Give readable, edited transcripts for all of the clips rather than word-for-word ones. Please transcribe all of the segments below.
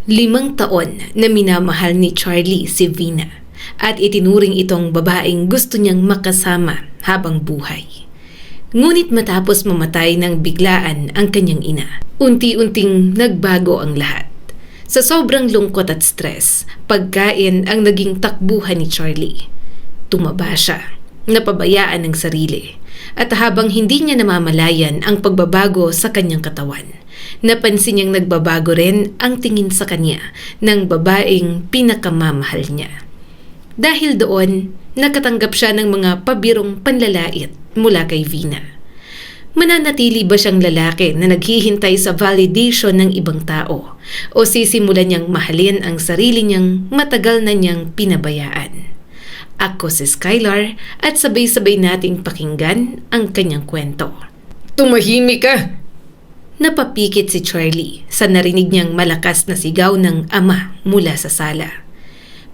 5 taon na minamahal ni Charlie si Vina at itinuring itong babaeng gusto niyang makasama habang buhay. Ngunit matapos mamatay ng biglaan ang kanyang ina, unti-unting nagbago ang lahat. Sa sobrang lungkot at stress, pagkain ang naging takbuhan ni Charlie. Tumaba siya, napabayaan ng sarili, at habang hindi niya namamalayan ang pagbabago sa kanyang katawan, napansin niyang nagbabago rin ang tingin sa kanya ng babaeng pinakamamahal niya. Dahil doon, nakatanggap siya ng mga pabirong panlalait mula kay Vina. Mananatili ba siyang lalaki na naghihintay sa validation ng ibang tao o sisimulan niyang mahalin ang sarili niyang matagal na niyang pinabayaan? Ako si Skylar at sabay-sabay nating pakinggan ang kanyang kwento. Tumahimik ka! Napapikit si Charlie sa narinig niyang malakas na sigaw ng ama mula sa sala.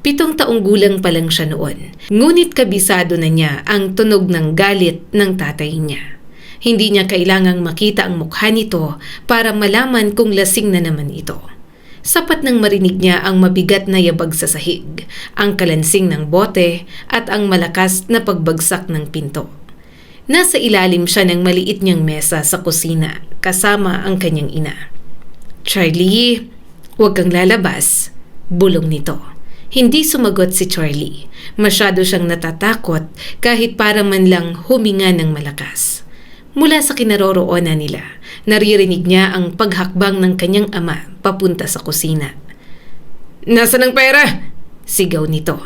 7 taong gulang pa lang siya noon, ngunit kabisado na niya ang tunog ng galit ng tatay niya. Hindi niya kailangang makita ang mukha nito para malaman kung lasing na naman ito. Sapat nang marinig niya ang mabigat na yabag sa sahig, ang kalansing ng bote at ang malakas na pagbagsak ng pinto. Nasa ilalim siya ng maliit niyang mesa sa kusina kasama ang kanyang ina. "Charlie, huwag kang lalabas," bulong nito. Hindi sumagot si Charlie. Masyado siyang natatakot kahit para man lang huminga ng malakas. Mula sa kinaroroonan nila, naririnig niya ang paghakbang ng kanyang ama papunta sa kusina. Nasaan ang pera? Sigaw nito.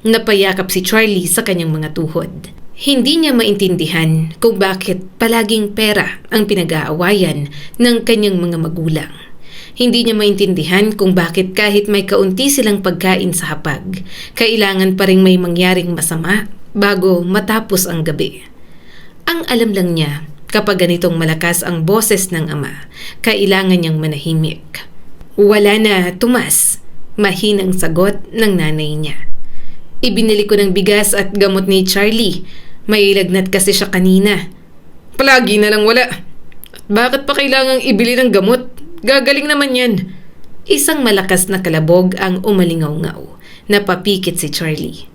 Napayakap si Charlie sa kanyang mga tuhod. Hindi niya maintindihan kung bakit palaging pera ang pinag-aawayan ng kanyang mga magulang. Hindi niya maintindihan kung bakit kahit may kaunti silang pagkain sa hapag, kailangan pa ring may mangyaring masama bago matapos ang gabi. Ang alam lang niya, kapag ganitong malakas ang boses ng ama, kailangan niyang manahimik. "Wala na, Tomas," mahinang sagot ng nanay niya. "Ibinili ko ng bigas at gamot ni Charlie. May lagnat kasi siya kanina." Palagi na lang wala. At bakit pa kailangang ibili ng gamot? Gagaling naman yan. Isang malakas na kalabog ang umalingaw-ngaw. Napapikit si Charlie.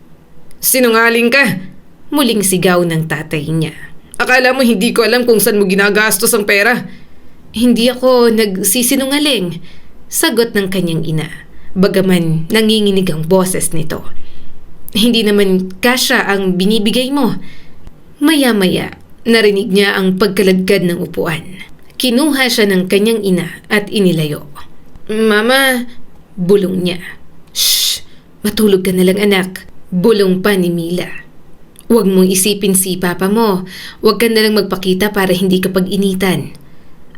Sinungaling ka! Muling sigaw ng tatay niya. Akala mo hindi ko alam kung saan mo ginagastos ang pera? "Hindi ako nagsisinungaling," sagot ng kanyang ina, bagaman nanginginig ang boses nito. "Hindi naman kasya ang binibigay mo." Maya-maya, narinig niya ang pagkaladkad ng upuan. Kinuha siya ng kanyang ina at inilayo. "Mama," bulong niya. "Shh! Matulog ka na lang, anak," bulong pa ni Mila. "Huwag mong isipin si papa mo. Huwag ka na lang magpakita para hindi ka pag-initan."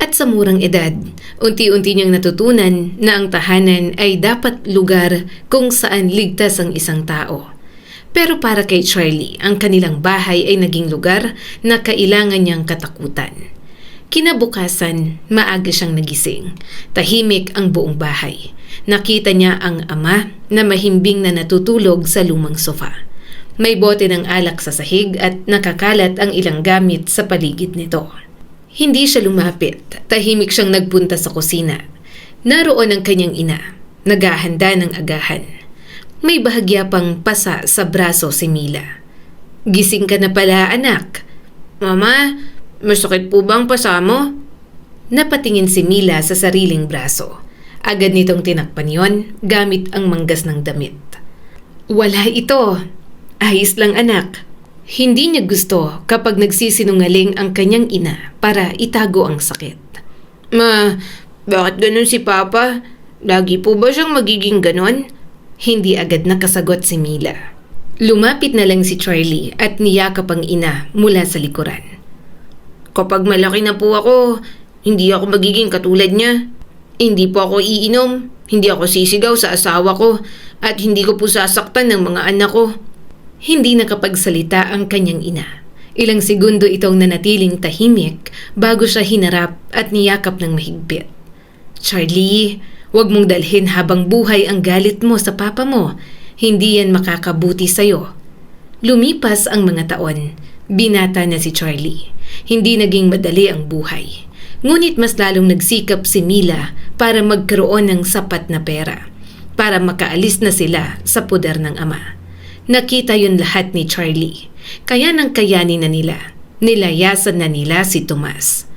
At sa murang edad, unti-unti niyang natutunan na ang tahanan ay dapat lugar kung saan ligtas ang isang tao. Pero para kay Charlie, ang kanilang bahay ay naging lugar na kailangan niyang katakutan. Kinabukasan, maaga siyang nagising. Tahimik ang buong bahay. Nakita niya ang ama na mahimbing na natutulog sa lumang sofa. May bote ng alak sa sahig at nakakalat ang ilang gamit sa paligid nito. Hindi siya lumapit. Tahimik siyang nagpunta sa kusina. Naroon ang kanyang ina, naghahanda ng agahan. May bahagya pang pasa sa braso si Mila. "Gising ka na pala, anak." "Mama, masakit po bang pasa mo?" Napatingin si Mila sa sariling braso. Agad nitong tinakpan yon gamit ang manggas ng damit. "Wala ito. Ayos lang, anak." Hindi niya gusto kapag nagsisinungaling ang kanyang ina para itago ang sakit. "Ma, bakit ganun si Papa? Lagi po ba siyang magiging ganon?" Hindi agad nakasagot si Mila. Lumapit na lang si Charlie at niyakap ang ina mula sa likuran. "Kapag malaki na po ako, hindi ako magiging katulad niya. Hindi po ako iinom, hindi ako sisigaw sa asawa ko, at hindi ko po sasaktan ng mga anak ko." Hindi nakapagsalita ang kanyang ina. Ilang segundo itong nanatiling tahimik bago siya hinarap at niyakap ng mahigpit. "Charlie, huwag mong dalhin habang buhay ang galit mo sa papa mo. Hindi yan makakabuti sa'yo." Lumipas ang mga taon. Binata na si Charlie. Hindi naging madali ang buhay. Ngunit mas lalong nagsikap si Mila para magkaroon ng sapat na pera, para makaalis na sila sa puder ng ama. Nakita yun lahat ni Charlie, kaya nang kayanin na nila, nilayasan na nila si Tomas.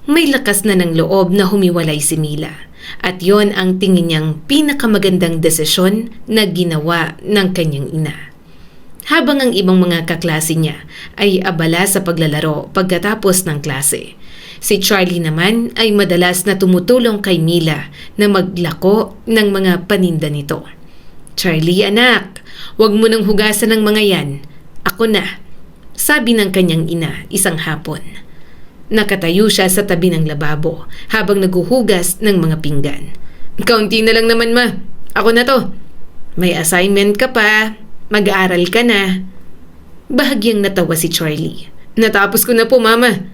May lakas na ng loob na humiwalay si Mila, at yon ang tingin niyang pinakamagandang desisyon na ginawa ng kanyang ina. Habang ang ibang mga kaklase niya ay abala sa paglalaro pagkatapos ng klase, si Charlie naman ay madalas na tumutulong kay Mila na maglako ng mga paninda nito. "Charlie anak, huwag mo nang hugasan ng mga yan. Ako na," sabi ng kanyang ina isang hapon. Nakatayo siya sa tabi ng lababo habang naghuhugas ng mga pinggan. "Kaunti na lang naman ma, ako na to. May assignment ka pa. Mag-aaral ka na." Bahagyang natawa si Charlie. "Natapos ko na po mama."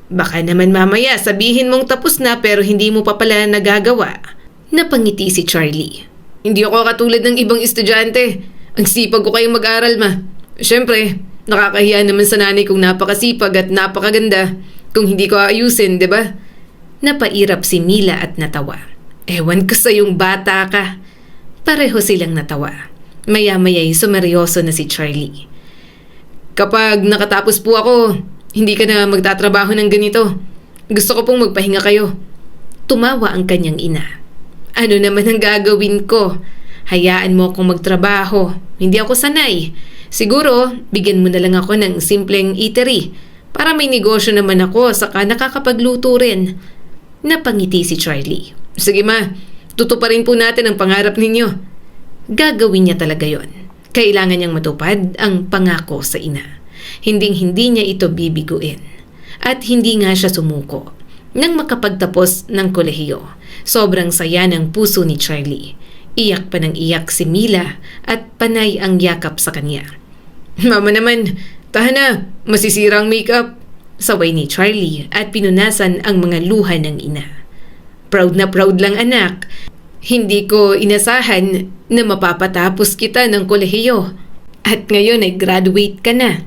"Baka naman mamaya sabihin mong tapos na pero hindi mo pa pala nagagawa." Napangiti si Charlie. "Hindi ako katulad ng ibang estudyante. Ang sipag ko kayong mag-aral ma. Siyempre, nakakahiya naman sa nanay kong napakasipag at napakaganda kung hindi ko ayusin, di ba?" Napairap si Mila at natawa. "Ewan ko sa yung bata ka." Pareho silang natawa. Maya-maya'y sumeryoso na si Charlie. "Kapag nakatapos po ako, hindi ka na magtatrabaho ng ganito. Gusto ko pong magpahinga kayo." Tumawa ang kanyang ina. "Ano naman ang gagawin ko? Hayaan mo akong magtrabaho. Hindi ako sanay. Siguro, bigyan mo na lang ako ng simpleng eatery para may negosyo naman ako saka nakakapagluto rin." Napangiti si Charlie. "Sige ma, tutuparin po natin ang pangarap ninyo." Gagawin niya talaga yon. Kailangan niyang matupad ang pangako sa ina. Hinding-hindi niya ito bibiguin. At hindi nga siya sumuko. Nang makapagtapos ng kolehiyo, sobrang saya ng puso ni Charlie. Iyak pa ng iyak si Mila at panay ang yakap sa kanya. "Mama naman, tahan na, masisira ang makeup." Saway ni Charlie at pinunasan ang mga luha ng ina. "Proud na proud lang anak. Hindi ko inasahan na mapapatapos kita ng kolehiyo. At ngayon ay graduate ka na."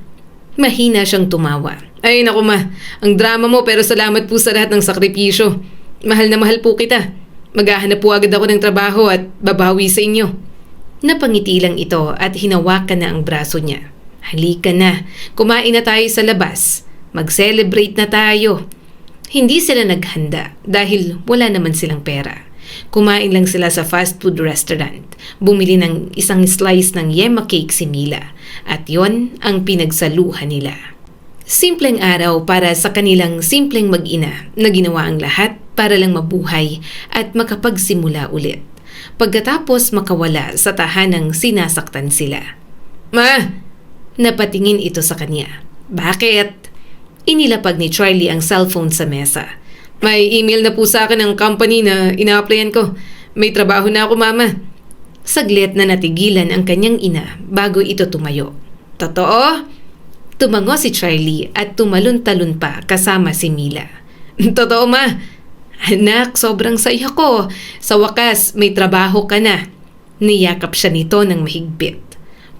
Mahina siyang tumawa. "Ay naku ma, ang drama mo pero salamat po sa lahat ng sakripisyo. Mahal na mahal po kita. Maghahanap po agad ako ng trabaho at babawi sa inyo." Napangiti lang ito at hinawakan na ang braso niya. "Halika na, kumain na tayo sa labas. Mag-celebrate na tayo." Hindi sila naghanda dahil wala naman silang pera. Kumain lang sila sa fast food restaurant. Bumili ng isang slice ng yema cake si Mila at yon ang pinagsaluhan nila. Simpleng araw para sa kanilang simpleng mag-ina na ginawa ang lahat para lang mabuhay at makapagsimula ulit. Pagkatapos makawala sa tahanang sinasaktan sila. "Ma!" Napatingin ito sa kanya. "Bakit?" Inilapag ni Charlie ang cellphone sa mesa. "May email na po sa akin ng company na ina-applyan ko. May trabaho na ako mama." Saglit na natigilan ang kanyang ina bago ito tumayo. "Totoo?" Tumango si Charlie at tumalon-talon pa kasama si Mila. "Totoo ma. Anak, sobrang saya ko. Sa wakas, may trabaho ka na." Niyakap siya nito ng mahigpit.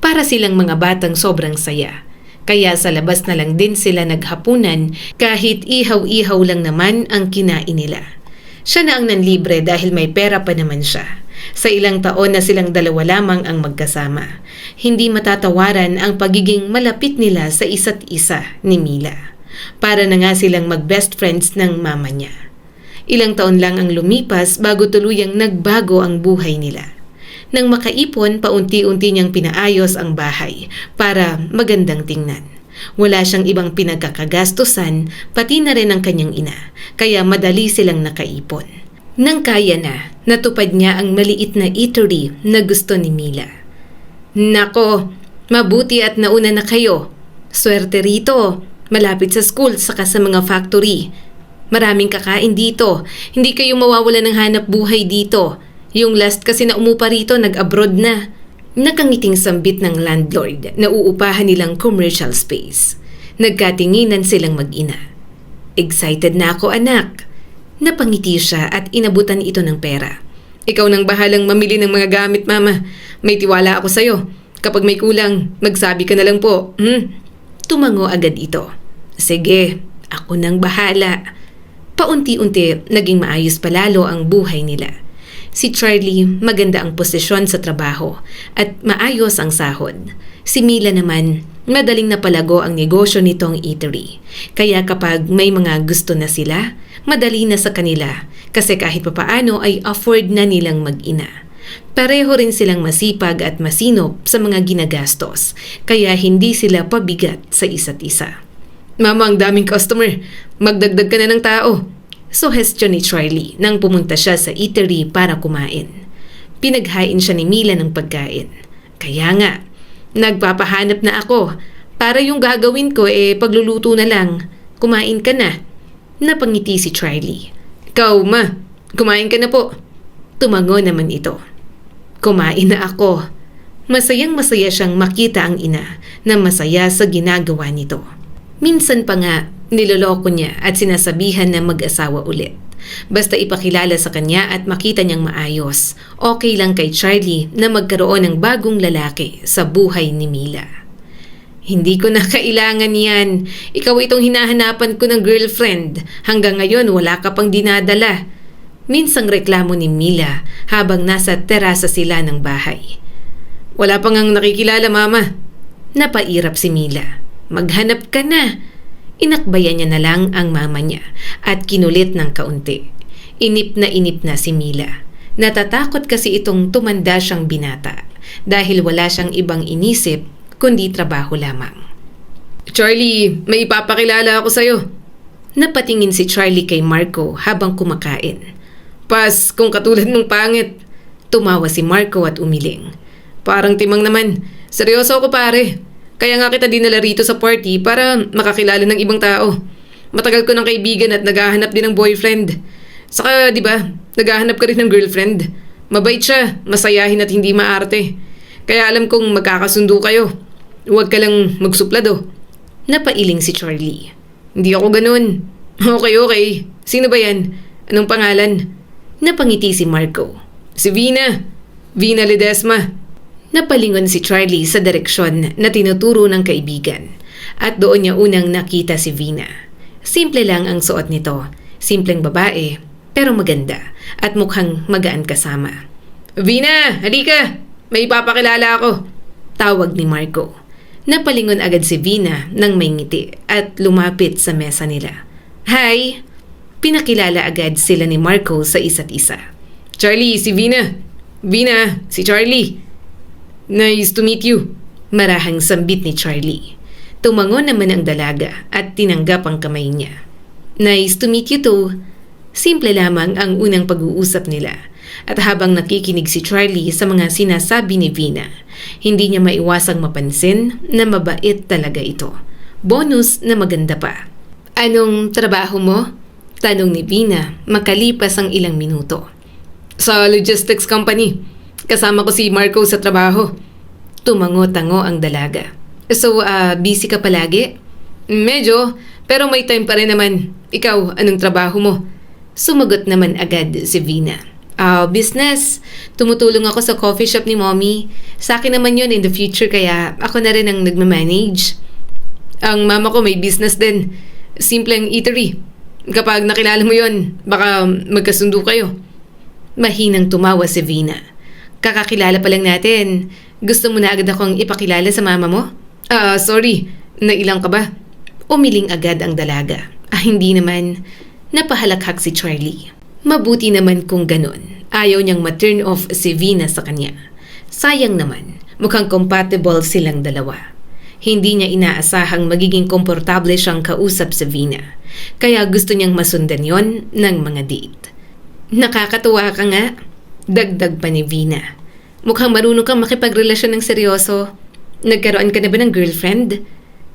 Para silang mga batang sobrang saya. Kaya sa labas na lang din sila naghapunan kahit ihaw-ihaw lang naman ang kinain nila. Siya na ang nanlibre dahil may pera pa naman siya. Sa ilang taon na silang dalawa lamang ang magkasama. Hindi matatawaran ang pagiging malapit nila sa isa't isa ni Mila. Para na nga silang mag-best friends ng mama niya. Ilang taon lang ang lumipas bago tuluyang nagbago ang buhay nila. Nang makaipon, paunti-unti niyang pinaayos ang bahay para magandang tingnan. Wala siyang ibang pinagkakagastusan, pati na rin ang kanyang ina, kaya madali silang nakaipon. Nang kaya na, natupad niya ang maliit na eatery na gusto ni Mila. "Nako, mabuti at nauna na kayo. Swerte rito, malapit sa school saka sa mga factory. Maraming kakain dito, hindi kayo mawawala ng hanap buhay dito. Yung last kasi na umupa rito nag-abroad na." Nakangiting sambit ng landlord na uupahan nilang commercial space. Nagkatinginan silang mag-ina. "Excited na ako anak." Napangiti siya at inabutan ito ng pera. "Ikaw nang bahalang mamili ng mga gamit mama. May tiwala ako sa'yo. Kapag may kulang, magsabi ka na lang po." Tumango agad ito. "Sige, ako nang bahala." Paunti-unti naging maayos palalo ang buhay nila. Si Charlie maganda ang posisyon sa trabaho at maayos ang sahod. Si Mila naman madaling napalago ang negosyo nitong eatery. Kaya kapag may mga gusto na sila, madali na sa kanila kasi kahit papaano ay afford na nilang mag-ina. Pareho rin silang masipag at masinop sa mga ginagastos kaya hindi sila pabigat sa isa't isa. Mama, ang daming customer. Magdagdag ka na ng tao. Suhestyon ni Charlie nang pumunta siya sa eatery para kumain. Pinaghain siya ni Mila ng pagkain. Kaya nga, nagpapahanap na ako. Para yung gagawin ko pagluluto na lang. Kumain ka na. Napangiti si Charlie. Ikaw, ma, kumain ka na po. Tumango naman ito. Kumain na ako. Masayang masaya siyang makita ang ina na masaya sa ginagawa nito. Minsan pa nga, niloloko niya at sinasabihan na mag-asawa ulit. Basta ipakilala sa kanya at makita niyang maayos, okay lang kay Charlie na magkaroon ng bagong lalaki sa buhay ni Mila. Hindi ko na kailangan yan. Ikaw itong hinahanapan ko ng girlfriend. Hanggang ngayon wala ka pang dinadala. Minsang reklamo ni Mila habang nasa terasa sila ng bahay. Wala pang ang nakikilala, mama. Napairap si Mila. Maghanap ka na. Inakbayan niya na lang ang mama niya at kinulit ng kaunti. Inip na si Mila. Natatakot kasi itong tumanda siyang binata dahil wala siyang ibang inisip kundi trabaho lamang. Charlie, may ipapakilala ako sa'yo. Napatingin si Charlie kay Marco habang kumakain. Pas, kung katulad mong pangit. Tumawa si Marco at umiling. Parang timang naman. Seryoso ako pare. Kaya nga kita dinala rito sa party para makakilala ng ibang tao. Matagal ko ng kaibigan at naghahanap din ng boyfriend. Saka, di ba, naghahanap ka rin ng girlfriend. Mabait siya, masayahin at hindi maarte. Kaya alam kong magkakasundo kayo. Huwag ka lang magsuplado. Napailing si Charlie. Hindi ako ganun. Okay. Sino ba yan? Anong pangalan? Napangiti si Marco. Si Vina. Vina Ledesma. Napalingon si Charlie sa direksyon na tinuturo ng kaibigan at doon niya unang nakita si Vina. Simple lang ang suot nito, simpleng babae pero maganda at mukhang magaan kasama. Vina, halika! May ipapakilala ako! Tawag ni Marco. Napalingon agad si Vina nang may ngiti at lumapit sa mesa nila. Hi! Pinakilala agad sila ni Marco sa isa't isa. Charlie, si Vina. Vina, si Charlie. Nice to meet you. Marahang sambit ni Charlie. Tumango naman ang dalaga at tinanggap ang kamay niya. Nice to meet you too. Simple lamang ang unang pag-uusap nila. At habang nakikinig si Charlie sa mga sinasabi ni Vina, hindi niya maiwasang mapansin na mabait talaga ito. Bonus na maganda pa. Anong trabaho mo? Tanong ni Vina makalipas ang ilang minuto. Sa logistics company. Kasama ko si Marco sa trabaho. Tumango-tango ang dalaga. So, busy ka palagi? Medyo, pero may time pa rin naman. Ikaw, anong trabaho mo? Sumagot naman agad si Vina. Business. Tumutulong ako sa coffee shop ni Mommy. Sa akin naman yun in the future kaya ako na rin ang nagmamanage. Ang mama ko may business din. Simpleng eatery. Kapag nakilala mo yun, baka magkasundo kayo. Mahinang tumawa si Vina. Kakakilala pa lang natin. Gusto mo na agad akong ipakilala sa mama mo? Sorry. Nailang ka ba? Umiling agad ang dalaga. Hindi naman. Napahalakhak si Charlie. Mabuti naman kung ganun. Ayaw niyang ma-turn off si Vina sa kanya. Sayang naman. Mukhang compatible silang dalawa. Hindi niya inaasahang magiging komportable siyang kausap sa Vina. Kaya gusto niyang masundan yon ng mga date. Nakakatuwa ka nga. Dagdag pa ni Vina. Mukhang marunong kang makipagrelasyon ng seryoso. Nagkaroon ka na ba ng girlfriend?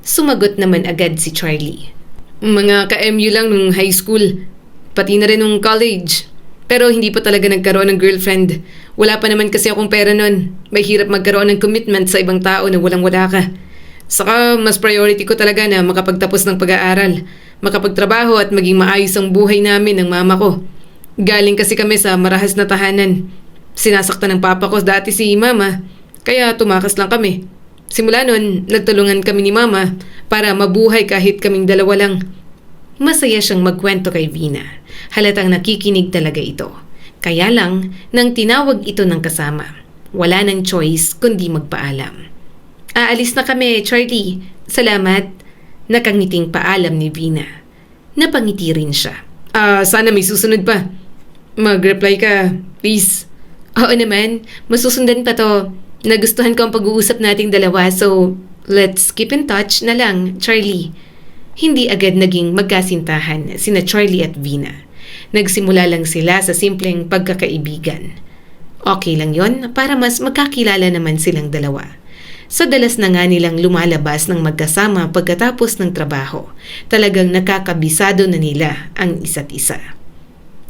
Sumagot naman agad si Charlie. Mga ka-MU lang nung high school. Pati na rin nung college. Pero hindi pa talaga nagkaroon ng girlfriend. Wala pa naman kasi akong pera nun. Mahirap magkaroon ng commitment sa ibang tao na walang-wala ka. Saka mas priority ko talaga na makapagtapos ng pag-aaral. Makapagtrabaho at maging maayos ang buhay namin ng mama ko. Galing kasi kami sa marahas na tahanan. Sinasaktan ng papa ko dati si mama, kaya tumakas lang kami. Simula nun, nagtulungan kami ni mama para mabuhay kahit kaming dalawa lang. Masaya siyang magkwento kay Vina. Halatang nakikinig talaga ito. Kaya lang, nang tinawag ito ng kasama, wala nang choice kundi magpaalam. Aalis na kami, Charlie. Salamat. Nakangiting paalam ni Vina. Napangiti rin siya. Sana may susunod pa. Mag-reply ka, please. Oo naman, masusundan pa to. Nagustuhan ko ang pag-uusap nating dalawa, so let's keep in touch na lang, Charlie. Hindi agad naging magkasintahan sina Charlie at Vina. Nagsimula lang sila sa simpleng pagkakaibigan. Okay lang yon para mas magkakilala naman silang dalawa. Sa dalas na nga nilang lumalabas ng magkasama pagkatapos ng trabaho, talagang nakakabisado na nila ang isa't isa.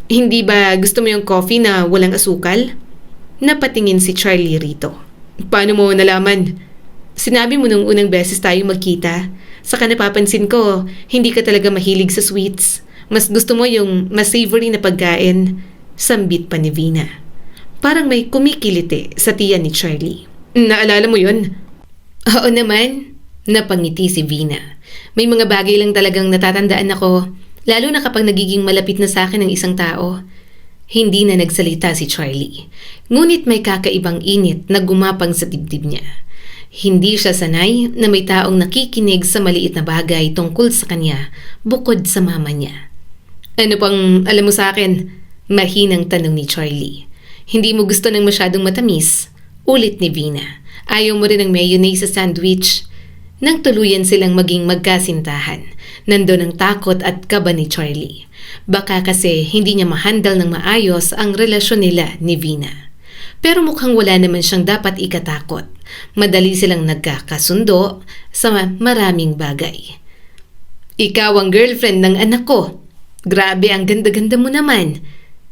Hindi ba gusto mo yung coffee na walang asukal? Napatingin si Charlie rito. Paano mo nalaman? Sinabi mo nung unang beses tayo magkita. Saka napapansin ko, hindi ka talaga mahilig sa sweets. Mas gusto mo yung mas savory na pagkain. Sambit pa ni Vina. Parang may kumikiliti sa tiyan ni Charlie. Naalala mo yun? Oo naman. Napangiti si Vina. May mga bagay lang talagang natatandaan ako, lalo na kapag nagiging malapit na sa akin ang isang tao. Hindi na nagsalita si Charlie. Ngunit may kakaibang init na gumapang sa dibdib niya. Hindi siya sanay na may taong nakikinig sa maliit na bagay tungkol sa kanya bukod sa mama niya. Ano pang alam mo sa akin? Mahinang tanong ni Charlie. Hindi mo gusto ng masyadong matamis? Ulit ni Vina. Ayaw mo rin ng mayonnaise sa sandwich? Nang tuluyan silang maging magkasintahan, nandun ang takot at kaba ni Charlie. Baka kasi hindi niya mahandle ng maayos ang relasyon nila ni Vina. Pero mukhang wala naman siyang dapat ikatakot. Madali silang nagkakasundo sa maraming bagay. Ikaw ang girlfriend ng anak ko. Grabe, ang ganda-ganda mo naman.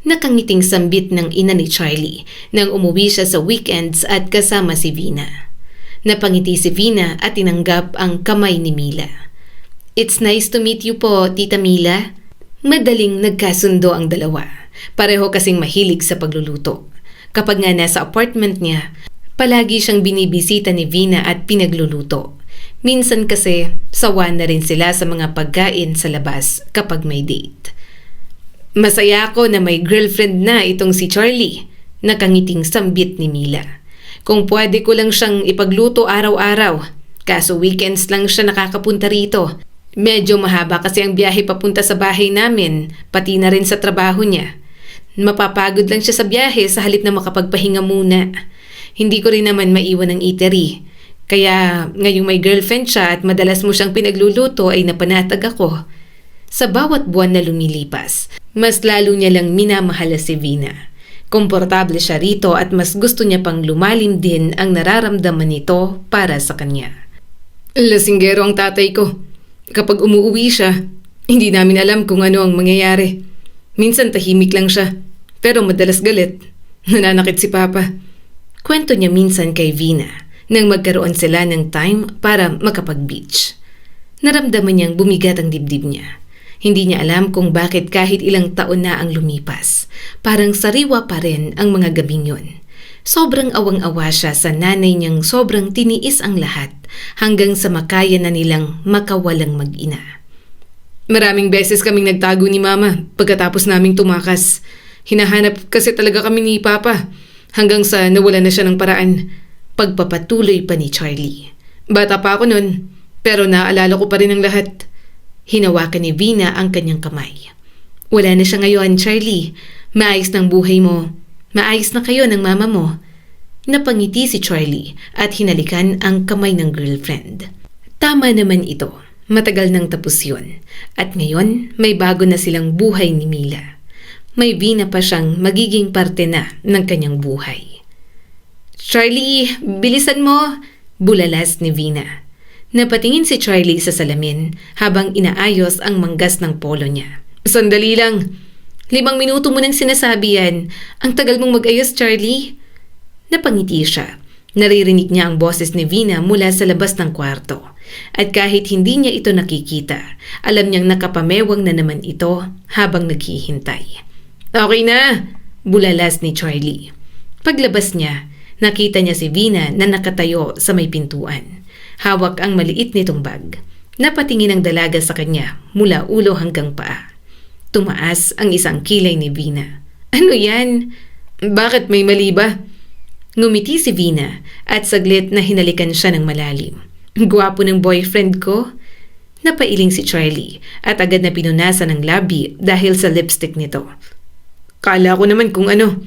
Nakangiting sambit ng ina ni Charlie nang umuwi siya sa weekends at kasama si Vina. Napangiti si Vina at tinanggap ang kamay ni Mila. It's nice to meet you po, Tita Mila. Madaling nagkasundo ang dalawa. Pareho kasing mahilig sa pagluluto. Kapag nga nasa apartment niya, palagi siyang binibisita ni Vina at pinagluluto. Minsan kasi, sawa na rin sila sa mga pagkain sa labas kapag may date. Masaya ako na may girlfriend na itong si Charlie. Nakangiting sambit ni Mila. Kung pwede ko lang siyang ipagluto araw-araw. Kaso weekends lang siya nakakapunta rito. Medyo mahaba kasi ang biyahe papunta sa bahay namin, pati na rin sa trabaho niya. Mapapagod lang siya sa biyahe sa halip na makapagpahinga muna. Hindi ko rin naman maiwan ang eatery. Kaya ngayong may girlfriend siya at madalas mo siyang pinagluluto ay napanatag ako. Sa bawat buwan na lumilipas, mas lalo niya lang minamahal si Vina. Komportable siya rito at mas gusto niya pang lumalim din ang nararamdaman nito para sa kanya. Lasinggero ang tatay ko. Kapag umuwi siya, hindi namin alam kung ano ang mangyayari. Minsan tahimik lang siya, pero madalas galit. Nananakit si Papa. Kwento niya minsan kay Vina nang magkaroon sila ng time para makapag-beach. Naramdaman niyang bumigat ang dibdib niya. Hindi niya alam kung bakit kahit ilang taon na ang lumipas, parang sariwa pa rin ang mga gabing yun. Sobrang awang-awa siya sa nanay niyang sobrang tiniis ang lahat hanggang sa makaya na nilang makawalang mag-ina. Maraming beses kaming nagtago ni Mama pagkatapos naming tumakas. Hinahanap kasi talaga kami ni Papa hanggang sa nawala na siya ng paraan. Pagpapatuloy pa ni Charlie. Bata pa ako nun, pero naaalala ko pa rin ang lahat. Hinawakan ni Vina ang kanyang kamay. Wala na siya ngayon, Charlie. Maayos ng buhay mo. Maayos na kayo ng mama mo. Napangiti si Charlie at hinalikan ang kamay ng girlfriend. Tama naman ito. Matagal nang tapos yun. At ngayon, may bago na silang buhay ni Mila. May Vina pa siyang magiging parte na ng kanyang buhay. Charlie, bilisan mo! Bulalas ni Vina. Napatingin si Charlie sa salamin habang inaayos ang manggas ng polo niya. Sandali lang. 5 minuto mo nang sinasabi yan. Ang tagal mong mag-ayos, Charlie. Napangiti siya. Naririnig niya ang boses ni Vina mula sa labas ng kwarto. At kahit hindi niya ito nakikita, alam niyang nakapamewang na naman ito habang naghihintay. Okay na! Bulalas ni Charlie. Paglabas niya, nakita niya si Vina na nakatayo sa may pintuan. Hawak ang maliit nitong bag. Napatingin ang dalaga sa kanya mula ulo hanggang paa. Tumaas ang isang kilay ni Vina. Ano yan? Bakit, may mali ba? Ngumiti si Vina at saglit na hinalikan siya ng malalim. Gwapo ng boyfriend ko? Napailing si Charlie at agad na pinunasan ng labi dahil sa lipstick nito. Kala ko naman kung ano.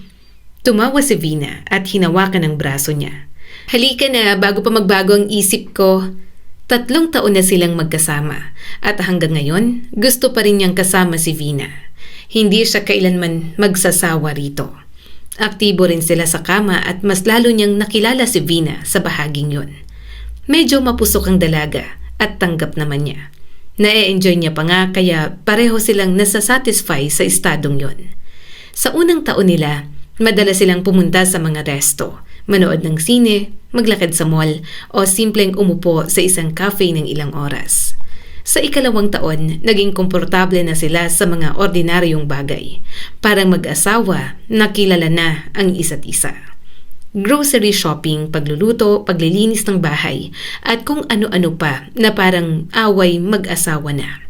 Tumawa si Vina at hinawakan ang braso niya. Halika na bago pa magbago ang isip ko. 3 taon na silang magkasama at hanggang ngayon gusto pa rin niyang kasama si Vina. Hindi siya kailanman magsasawa rito. Aktibo rin sila sa kama at mas lalo niyang nakilala si Vina sa bahaging yon. Medyo mapusok ang dalaga at tanggap naman niya. Na-enjoy niya pa nga kaya pareho silang nasasatisfy sa estadong yon. Sa unang taon nila, madalas silang pumunta sa mga resto, manood ng sine, maglakad sa mall o simpleng umupo sa isang cafe ng ilang oras. Sa ikalawang taon, naging komportable na sila sa mga ordinaryong bagay. Parang mag-asawa, nakilala na ang isa't isa. Grocery shopping, pagluluto, paglilinis ng bahay, at kung ano-ano pa na parang away mag-asawa na.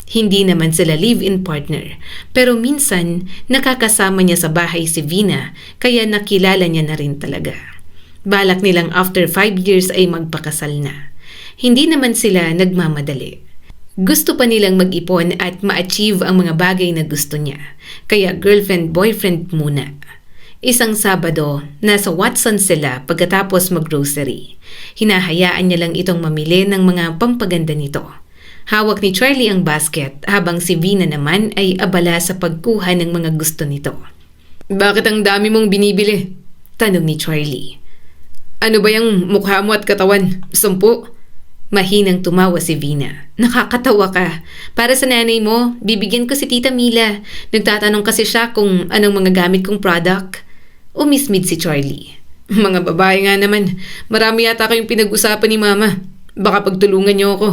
Hindi naman sila live-in partner, pero minsan nakakasama niya sa bahay si Vina kaya nakilala niya na rin talaga. Balak nilang after 5 years ay magpakasal na. Hindi naman sila nagmamadali. Gusto pa nilang mag-ipon at ma-achieve ang mga bagay na gusto niya, kaya girlfriend-boyfriend muna. Isang Sabado, nasa Watson sila pagkatapos mag-grocery. Hinahayaan niya lang itong mamili ng mga pampaganda nito. Hawak ni Charlie ang basket habang si Vina naman ay abala sa pagkuha ng mga gusto nito. Bakit ang dami mong binibili? Tanong ni Charlie. Ano ba yung mukha mo at katawan? 10? Mahinang tumawa si Vina. Nakakatawa ka. Para sa nanay mo, bibigyan ko si Tita Mila. Nagtatanong kasi siya kung anong mga gamit kong product. Umismid si Charlie. Mga babae nga naman. Marami yata kayong pinag-usapan ni Mama. Baka pagtulungan niyo ako.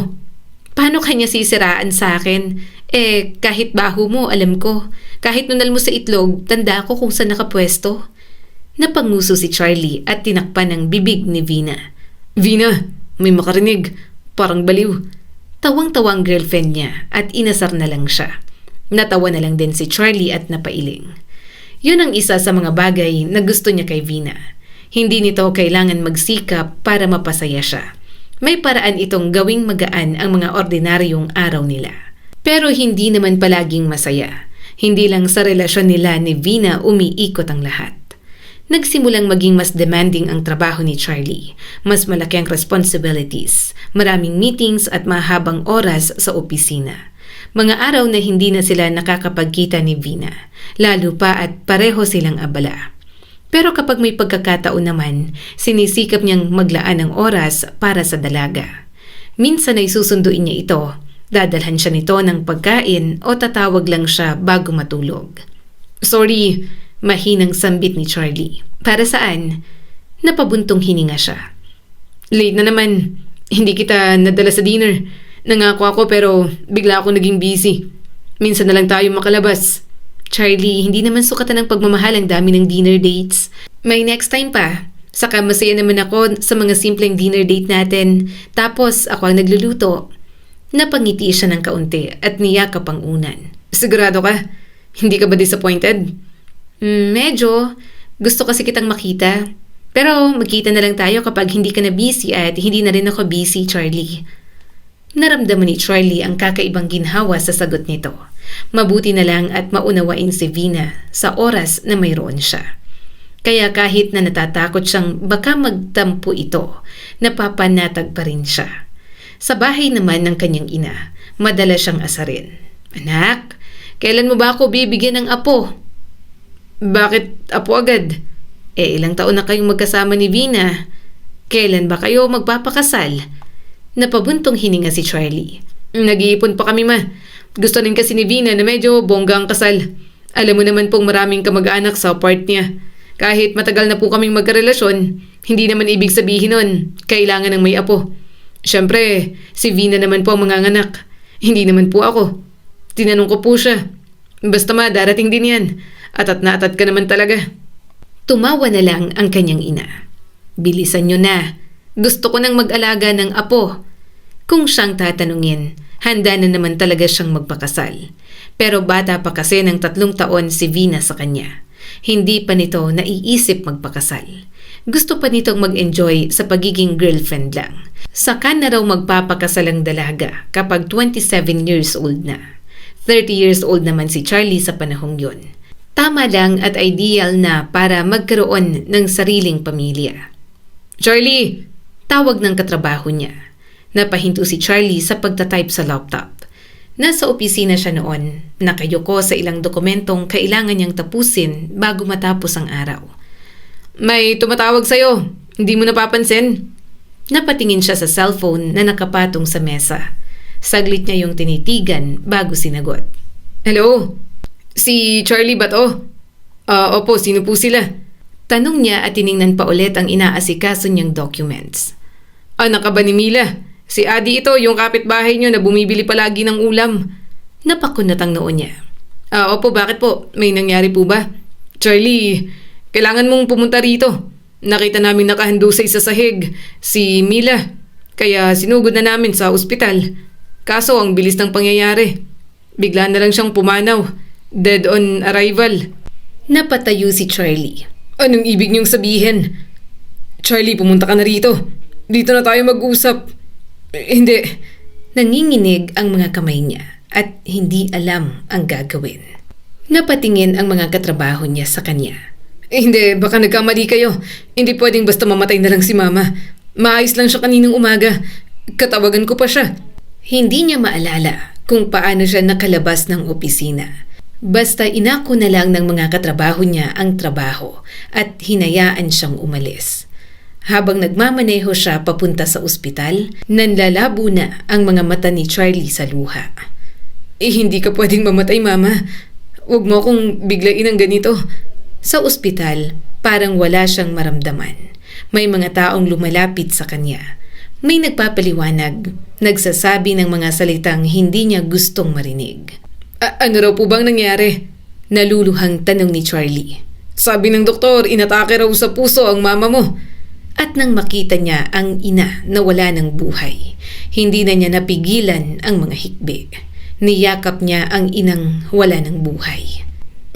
Paano kanya sisiraan sa akin? Kahit baho mo, alam ko. Kahit nunal mo sa itlog, tanda ko kung saan nakapwesto. Napanguso si Charlie at tinakpan ng bibig ni Vina. Vina, may makarinig. Parang baliw. Tawang-tawang girlfriend niya at inasar na lang siya. Natawa na lang din si Charlie at napailing. Yun ang isa sa mga bagay na gusto niya kay Vina. Hindi nito kailangan magsikap para mapasaya siya. May paraan itong gawing magaan ang mga ordinaryong araw nila. Pero hindi naman palaging masaya. Hindi lang sa relasyon nila ni Vina umiikot ang lahat. Nagsimulang maging mas demanding ang trabaho ni Charlie. Mas malaki ang responsibilities, maraming meetings at mahabang oras sa opisina. Mga araw na hindi na sila nakakapagkita ni Vina, lalo pa at pareho silang abala. Pero kapag may pagkakataon naman, sinisikap niyang maglaan ng oras para sa dalaga. Minsan ay susunduin niya ito, dadalhan siya nito ng pagkain o tatawag lang siya bago matulog. Sorry, mahinang sambit ni Charlie. Para saan? Napabuntong hininga siya. Late na naman. Hindi kita nadala sa dinner. Nangako ako pero bigla ako naging busy. Minsan na lang tayo makalabas. Charlie, hindi naman sukatan ng pagmamahal ang dami ng dinner dates. May next time pa. Saka masaya naman ako sa mga simpleng dinner date natin. Tapos ako ang nagluluto. Napangiti siya ng kaunti at niyakap ang unan. Sigurado ka? Hindi ka ba disappointed? Medyo. Gusto kasi kitang makita. Pero magkita na lang tayo kapag hindi ka na busy at hindi na rin ako busy, Charlie. Naramdaman ni Charlie ang kakaibang ginhawa sa sagot nito. Mabuti na lang at maunawain si Vina sa oras na mayroon siya. Kaya kahit na natatakot siyang baka magtampo ito, napapanatag pa rin siya. Sa bahay naman ng kanyang ina, madalas siyang asarin. Anak, kailan mo ba ako bibigyan ng apo? Bakit apo agad? Ilang taon na kayong magkasama ni Vina. Kailan ba kayo magpapakasal? Napabuntong hininga si Charlie. Nag-iipon pa kami, ma. Gusto rin kasi ni Vina na medyo bongga ang kasal. Alam mo naman pong maraming kamag-anak sa part niya. Kahit matagal na po kaming magkarelasyon, hindi naman ibig sabihin nun, kailangan ng may apo. Siyempre, si Vina naman po ang manganganak. Hindi naman po ako. Tinanong ko po siya. Basta ma, darating din yan. Atat na atat ka naman talaga. Tumawa na lang ang kanyang ina. Bilisan nyo na. Gusto ko nang mag-alaga ng apo. Kung siyang tatanungin, handa na naman talaga siyang magpakasal. Pero bata pa kasi ng 3 taon si Vina sa kanya. Hindi pa nito naiisip magpakasal. Gusto pa nitong mag-enjoy sa pagiging girlfriend lang. Saka na raw magpapakasal ang dalaga kapag 27 years old na. 30 years old naman si Charlie sa panahong yun. Tama lang at ideal na para magkaroon ng sariling pamilya. "Charlie!" Tawag ng katrabaho niya. Napahinto si Charlie sa pagtatype sa laptop. Nasa opisina siya noon, nakayuko sa ilang dokumentong kailangan niyang tapusin bago matapos ang araw. "May tumatawag sa'yo, hindi mo napapansin?" Napatingin siya sa cellphone na nakapatong sa mesa. Saglit niya yung tinitigan bago sinagot. "Hello? Si Charlie ba to?" Opo, sino po sila?" Tanong niya at tiningnan pa ulit ang inaasikaso niyang documents. "Anak ka ba ni Mila? Si Adi ito, yung kapitbahay niyo na bumibili palagi ng ulam." Napakunat ang noo niya. Opo, bakit po? May nangyari po ba?" "Charlie, kailangan mong pumunta rito. Nakita namin nakahando sa isa sahig, si Mila. Kaya sinugod na namin sa ospital. Kaso ang bilis ng pangyayari. Bigla na lang siyang pumanaw. Dead on arrival." Napatayo si Charlie. "Anong ibig niyong sabihin?" "Charlie, pumunta ka na rito. Dito na tayo mag-usap." Hindi." Nanginginig ang mga kamay niya at hindi alam ang gagawin. Napatingin ang mga katrabaho niya sa kanya. Hindi, baka nagkamali kayo. Hindi pwedeng basta mamatay na lang si Mama. Maayos lang siya kaninang umaga. Katawagan ko pa siya." Hindi niya maalala kung paano siya nakalabas ng opisina. Basta inako na lang ng mga katrabaho niya ang trabaho at hinayaan siyang umalis. Habang nagmamaneho siya papunta sa ospital, nanlalabo na ang mga mata ni Charlie sa luha. Hindi ka pwedeng mamatay, Mama. Huwag mo akong biglain ng ganito." Sa ospital, parang wala siyang maramdaman. May mga taong lumalapit sa kanya. May nagpapaliwanag, nagsasabi ng mga salitang hindi niya gustong marinig. Ano raw po bang nangyari?" Naluluhang tanong ni Charlie. "Sabi ng doktor, inatake raw sa puso ang mama mo." At nang makita niya ang ina na wala ng buhay, hindi na niya napigilan ang mga hikbi. Niyakap niya ang inang wala ng buhay.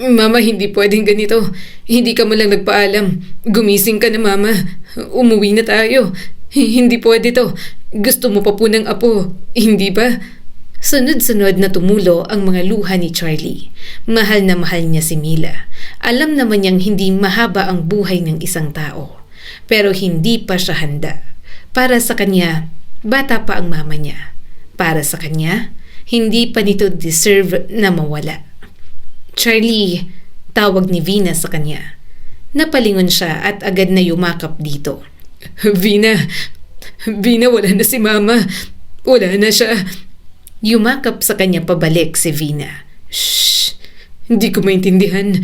"Mama, hindi pwedeng ganito. Hindi ka man lang nagpaalam. Gumising ka na, Mama. Umuwi na tayo. Hindi pwede to. Gusto mo pa po ng apo, hindi ba?" Sunod-sunod na tumulo ang mga luha ni Charlie. Mahal na mahal niya si Mila. Alam naman niyang hindi mahaba ang buhay ng isang tao. Pero hindi pa siya handa. Para sa kanya, bata pa ang mama niya. Para sa kanya, hindi pa nito deserve na mawala. "Charlie," tawag ni Vina sa kanya. Napalingon siya at agad na yumakap dito. Vina, wala na si Mama. Wala na siya." Yumakap sa kanya pabalik si Vina. "Shh! Hindi ko maintindihan."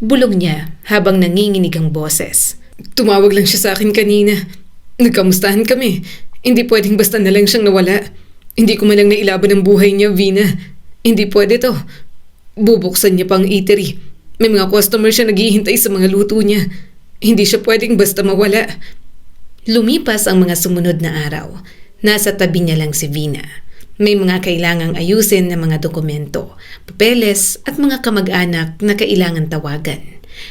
Bulong niya habang nanginginig ang boses. "Tumawag lang siya sa akin kanina. Nagkamustahan kami. Hindi pwedeng basta na lang siyang nawala. Hindi ko man lang nailaban ang buhay niya, Vina. Hindi pwede to. Bubuksan niya pang eatery. May mga customer siya naghihintay sa mga luto niya. Hindi siya pwedeng basta mawala." Lumipas ang mga sumunod na araw. Nasa tabi niya lang si Vina. May mga kailangang ayusin na mga dokumento, papeles at mga kamag-anak na kailangan tawagan.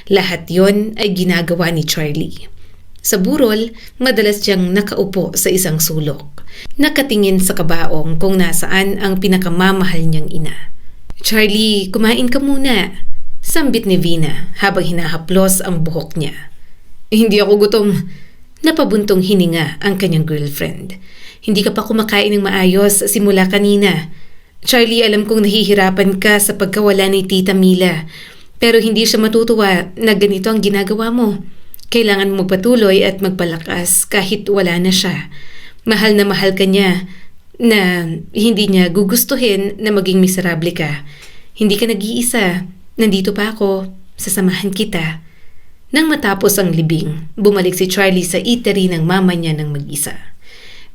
Lahat yon ay ginagawa ni Charlie. Sa burol, madalas siyang nakaupo sa isang sulok. Nakatingin sa kabaong kung nasaan ang pinakamamahal niyang ina. "Charlie, kumain ka muna," sambit ni Vina habang hinahaplos ang buhok niya. "Hindi ako gutom." Napabuntong hininga ang kanyang girlfriend. "Hindi ka pa kumakain ng maayos simula kanina. Charlie, alam kong nahihirapan ka sa pagkawala ni Tita Mila. Pero hindi siya matutuwa na ganito ang ginagawa mo. Kailangan mo patuloy at magpalakas kahit wala na siya. Mahal na mahal ka niya na hindi niya gugustuhin na maging miserable ka. Hindi ka nag-iisa. Nandito pa ako. Sasamahan kita." Nang matapos ang libing, bumalik si Charlie sa eatery ng mama niya ng mag-isa.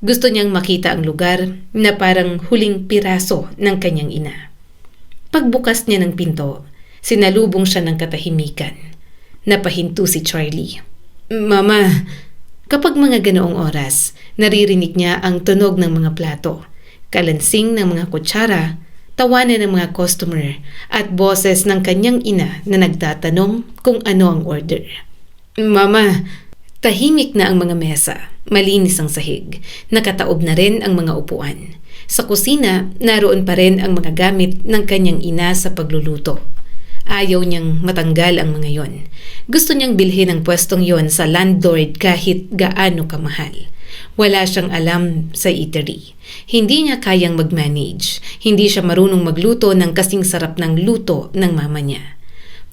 Gusto niyang makita ang lugar na parang huling piraso ng kanyang ina. Pagbukas niya ng pinto, sinalubong siya ng katahimikan. Napahinto si Charlie. "Mama." Kapag mga ganoong oras, naririnig niya ang tunog ng mga plato, kalansing ng mga kutsara, tawanan ng mga customer at boses ng kanyang ina na nagtatanong kung ano ang order. Mama, tahimik na ang mga mesa, malinis ang sahig, nakataob na rin ang mga upuan. Sa kusina, naroon pa rin ang mga gamit ng kanyang ina sa pagluluto. Ayaw niyang matanggal ang mga yon. Gusto niyang bilhin ang pwestong yon sa landlord kahit gaano kamahal. Wala siyang alam sa eatery. Hindi niya kayang mag-manage. Hindi siya marunong magluto ng kasing sarap ng luto ng mama niya.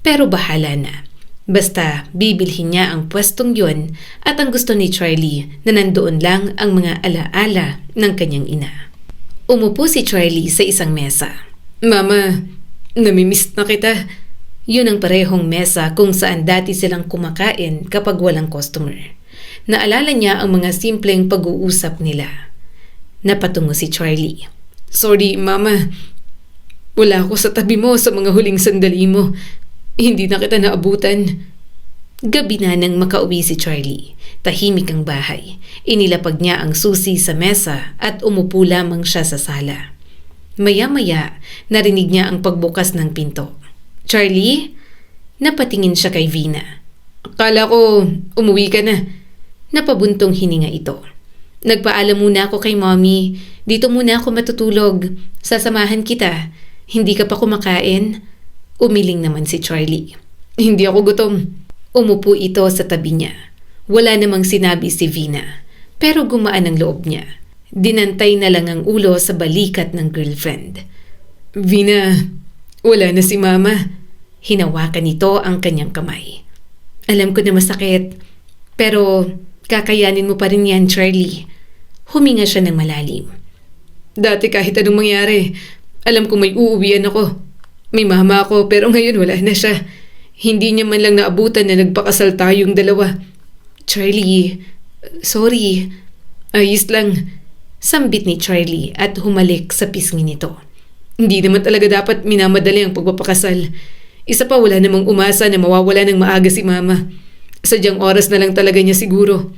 Pero bahala na. Basta bibilhin niya ang pwestong yon at ang gusto ni Charlie na nandoon lang ang mga alaala ng kanyang ina. Umupo si Charlie sa isang mesa. Mama, namimiss na kita. Yun ang parehong mesa kung saan dati silang kumakain kapag walang customer. Naalala niya ang mga simpleng pag-uusap nila. Napatungo si Charlie. Sorry, Mama. Wala ako sa tabi mo sa mga huling sandali mo. Hindi na kita naabutan. Gabi na nang makauwi si Charlie. Tahimik ang bahay. Inilapag niya ang susi sa mesa at umupo lamang siya sa sala. Maya-maya, narinig niya ang pagbukas ng pinto. Charlie? Napatingin siya kay Vina. Akala ko umuwi ka na. Napabuntong hininga ito. Nagpaalam muna ako kay Mommy. Dito muna ako matutulog. Sasamahan kita. Hindi ka pa kumakain? Umiling naman si Charlie. Hindi ako gutom. Umupo ito sa tabi niya. Wala namang sinabi si Vina. Pero gumaan ang loob niya. Dinantay na lang ang ulo sa balikat ng girlfriend. Vina, wala na si Mama. Hinawakan nito ang kanyang kamay. Alam ko na masakit. Pero kakayanin mo pa rin yan, Charlie. Huminga siya ng malalim. Dati kahit anong mangyari, alam kong may uuwian ako. May mama ako pero ngayon wala na siya. Hindi niya man lang naabutan na nagpakasal tayong dalawa. Charlie, sorry. Ayos lang. Sambit ni Charlie at humalik sa pisngi nito. Hindi naman talaga dapat minamadali ang pagpapakasal. Isa pa wala namang umasa na mawawala ng maaga si Mama. Sadyang oras na lang talaga niya siguro.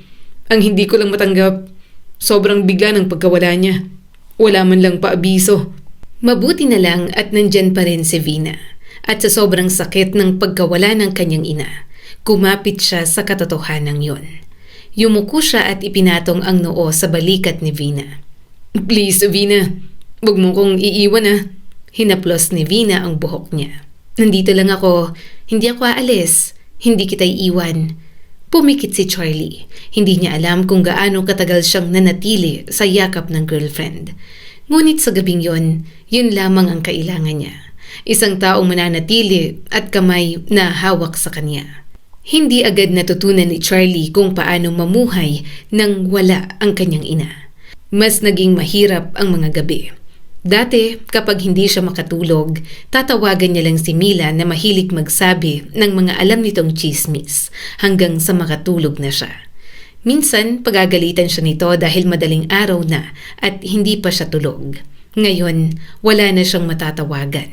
Ang hindi ko lang matanggap, sobrang bigla ng pagkawala niya. Wala man lang paabiso. Mabuti na lang at nandyan pa rin si Vina. At sa sobrang sakit ng pagkawala ng kanyang ina, kumapit siya sa katotohanan yon. Yumuko siya at ipinatong ang noo sa balikat ni Vina. Please, Vina, wag mo kong iiwan ah. Hinaplos ni Vina ang buhok niya. Nandito lang ako, hindi ako aalis, hindi kita iiwan. Pumikit si Charlie. Hindi niya alam kung gaano katagal siyang nanatili sa yakap ng girlfriend. Ngunit sa gabing yon, yun lamang ang kailangan niya. Isang taong mananatili at kamay na hawak sa kanya. Hindi agad natutunan ni Charlie kung paano mamuhay nang wala ang kanyang ina. Mas naging mahirap ang mga gabi. Dati, kapag hindi siya makatulog, tatawagan niya lang si Mila na mahilig magsabi ng mga alam nitong chismis hanggang sa makatulog na siya. Minsan, pagagalitan siya nito dahil madaling araw na at hindi pa siya tulog. Ngayon, wala na siyang matatawagan.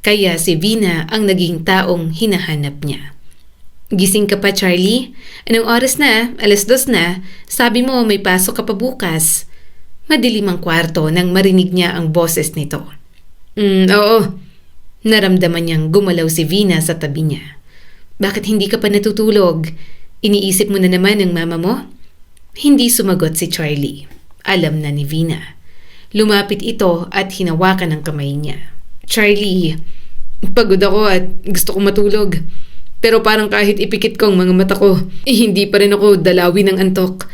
Kaya si Vina ang naging taong hinahanap niya. Gising ka pa, Charlie? Anong oras na? 2:00 na. Sabi mo may pasok ka pa bukas. Madilim ang kwarto nang marinig niya ang boses nito. Oo. Naramdaman niyang gumalaw si Vina sa tabi niya. Bakit hindi ka pa natutulog? Iniisip mo na naman ang mama mo? Hindi sumagot si Charlie. Alam na ni Vina. Lumapit ito at hinawakan ang kamay niya. Charlie, pagod ako at gusto kong matulog. Pero parang kahit ipikit ko ang mga mata ko, hindi pa rin ako dalawin ng antok.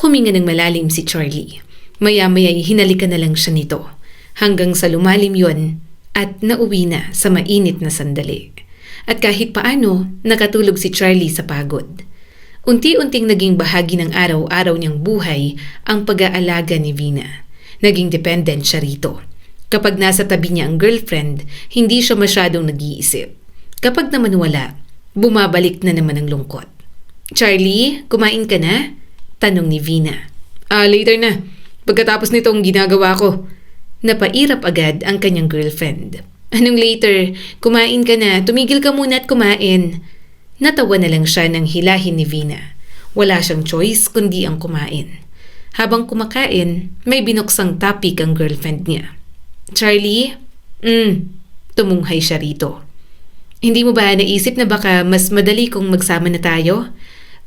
Huminga ng malalim si Charlie. Maya-maya'y hinalikan na lang siya nito. Hanggang sa lumalim yon at nauwi na sa mainit na sandali. At kahit paano, nakatulog si Charlie sa pagod. Unti-unting naging bahagi ng araw-araw niyang buhay ang pag-aalaga ni Vina. Naging dependent siya rito. Kapag nasa tabi niya ang girlfriend, hindi siya masyadong nag-iisip. Kapag naman wala, bumabalik na naman ang lungkot. Charlie, kumain ka na? Tanong ni Vina. Later na. Pagkatapos nitong ginagawa ko. Napairap agad ang kanyang girlfriend. Anong later? Kumain ka na. Tumigil ka muna at kumain. Natawa na lang siya ng hilahin ni Vina. Wala siyang choice kundi ang kumain. Habang kumakain, may binuksang topic ang girlfriend niya. Charlie? Tumunghay siya rito. Hindi mo ba naisip na baka mas madali kung magsama na tayo?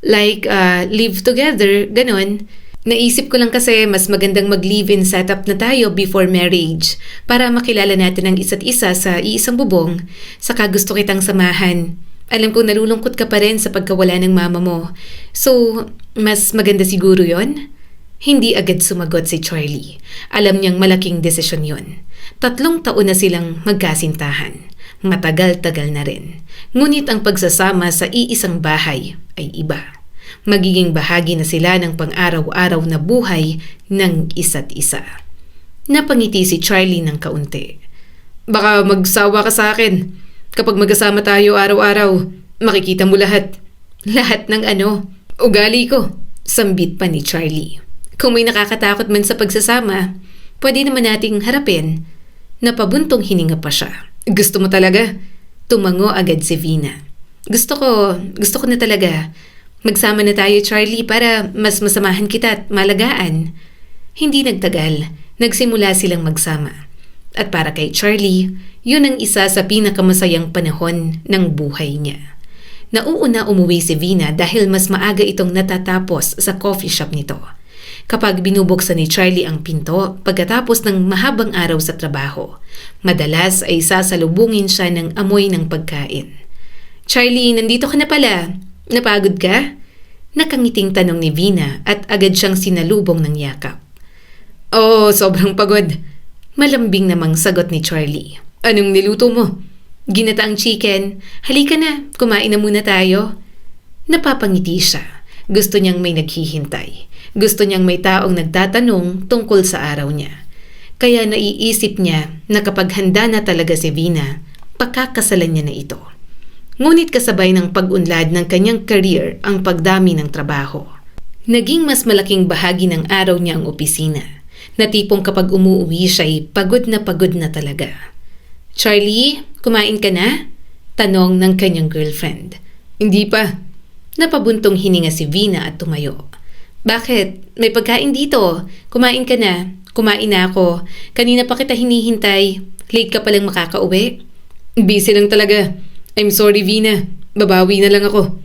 Like, live together, ganon. Naisip ko lang kasi mas magandang mag-live-in setup na tayo before marriage para makilala natin ang isa't isa sa iisang bubong. Saka gusto kitang samahan. Alam ko nalulungkot ka pa rin sa pagkawala ng mama mo. So, mas maganda siguro yon? Hindi agad sumagot si Charlie. Alam niyang malaking desisyon yon. 3 taon na silang magkasintahan. Matagal-tagal na rin. Ngunit ang pagsasama sa iisang bahay ay iba. Magiging bahagi na sila ng pang-araw-araw na buhay ng isa't isa. Napangiti si Charlie ng kaunti. Baka magsawa ka sa akin. Kapag magkasama tayo araw-araw, makikita mo lahat. Lahat ng ugali ko. Sambit pa ni Charlie. Kung may nakakatakot man sa pagsasama, pwede naman nating harapin. Napabuntong hininga pa siya. Gusto mo talaga? Tumango agad si Vina. Gusto ko na talaga. Magsama na tayo, Charlie, para mas masamahan kita at malagaan. Hindi nagtagal, nagsimula silang magsama. At para kay Charlie, yun ang isa sa pinakamasayang panahon ng buhay niya. Nauuna umuwi si Vina dahil mas maaga itong natatapos sa coffee shop nito. Kapag binubuksan ni Charlie ang pinto pagkatapos ng mahabang araw sa trabaho, madalas ay sasalubungin siya ng amoy ng pagkain. Charlie, nandito ka na pala. Napagod ka? Nakangiting tanong ni Vina at agad siyang sinalubong ng yakap. Oo, sobrang pagod. Malambing namang sagot ni Charlie. Anong niluto mo? Ginataang chicken. Halika na, kumain na muna tayo. Napapangiti siya. Gusto niyang may naghihintay. Gusto niyang may taong nagtatanong tungkol sa araw niya. Kaya naiisip niya na kapag handa na talaga si Vina, pakakasalan niya na ito. Ngunit kasabay ng pag-unlad ng kanyang career ang pagdami ng trabaho. Naging mas malaking bahagi ng araw niya ang opisina, na tipong kapag umuwi siya ay pagod na talaga. Charlie, kumain ka na? Tanong ng kanyang girlfriend. Hindi pa. Napabuntong hininga si Vina at tumayo. Bakit? May pagkain dito. Kumain ka na. Kumain na ako. Kanina pa kita hinihintay. Late ka palang makakauwi. Busy lang talaga. I'm sorry, Vina. Babawi na lang ako.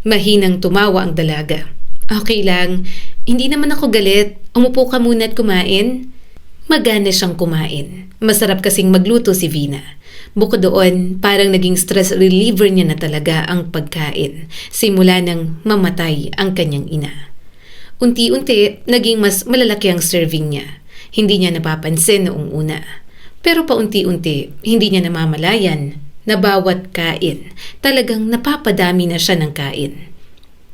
Mahinang tumawa ang dalaga. Okay lang. Hindi naman ako galit. Umupo ka muna at kumain. Magana siyang kumain. Masarap kasing magluto si Vina. Bukod doon, parang naging stress reliever niya na talaga ang pagkain. Simula nang mamatay ang kanyang ina. Unti-unti, naging mas malalaki ang serving niya. Hindi niya napapansin noong una. Pero paunti-unti, hindi niya namamalayan na bawat kain, talagang napapadami na siya ng kain.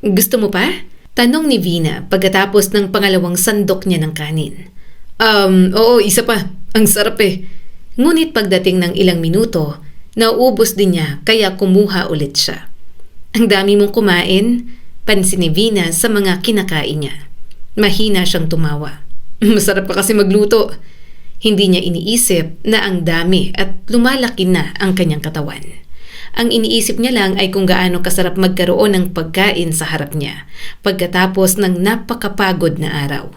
Gusto mo pa? Tanong ni Vina pagkatapos ng pangalawang sandok niya ng kanin. Oo, isa pa. Ang sarap eh. Ngunit pagdating ng ilang minuto, nauubos din niya kaya kumuha ulit siya. Ang dami mong kumain, pansin ni Vina sa mga kinakain niya. Mahina siyang tumawa. Masarap pa kasi magluto. Hindi niya iniisip na ang dami at lumalaki na ang kanyang katawan. Ang iniisip niya lang ay kung gaano kasarap magkaroon ng pagkain sa harap niya pagkatapos ng napakapagod na araw.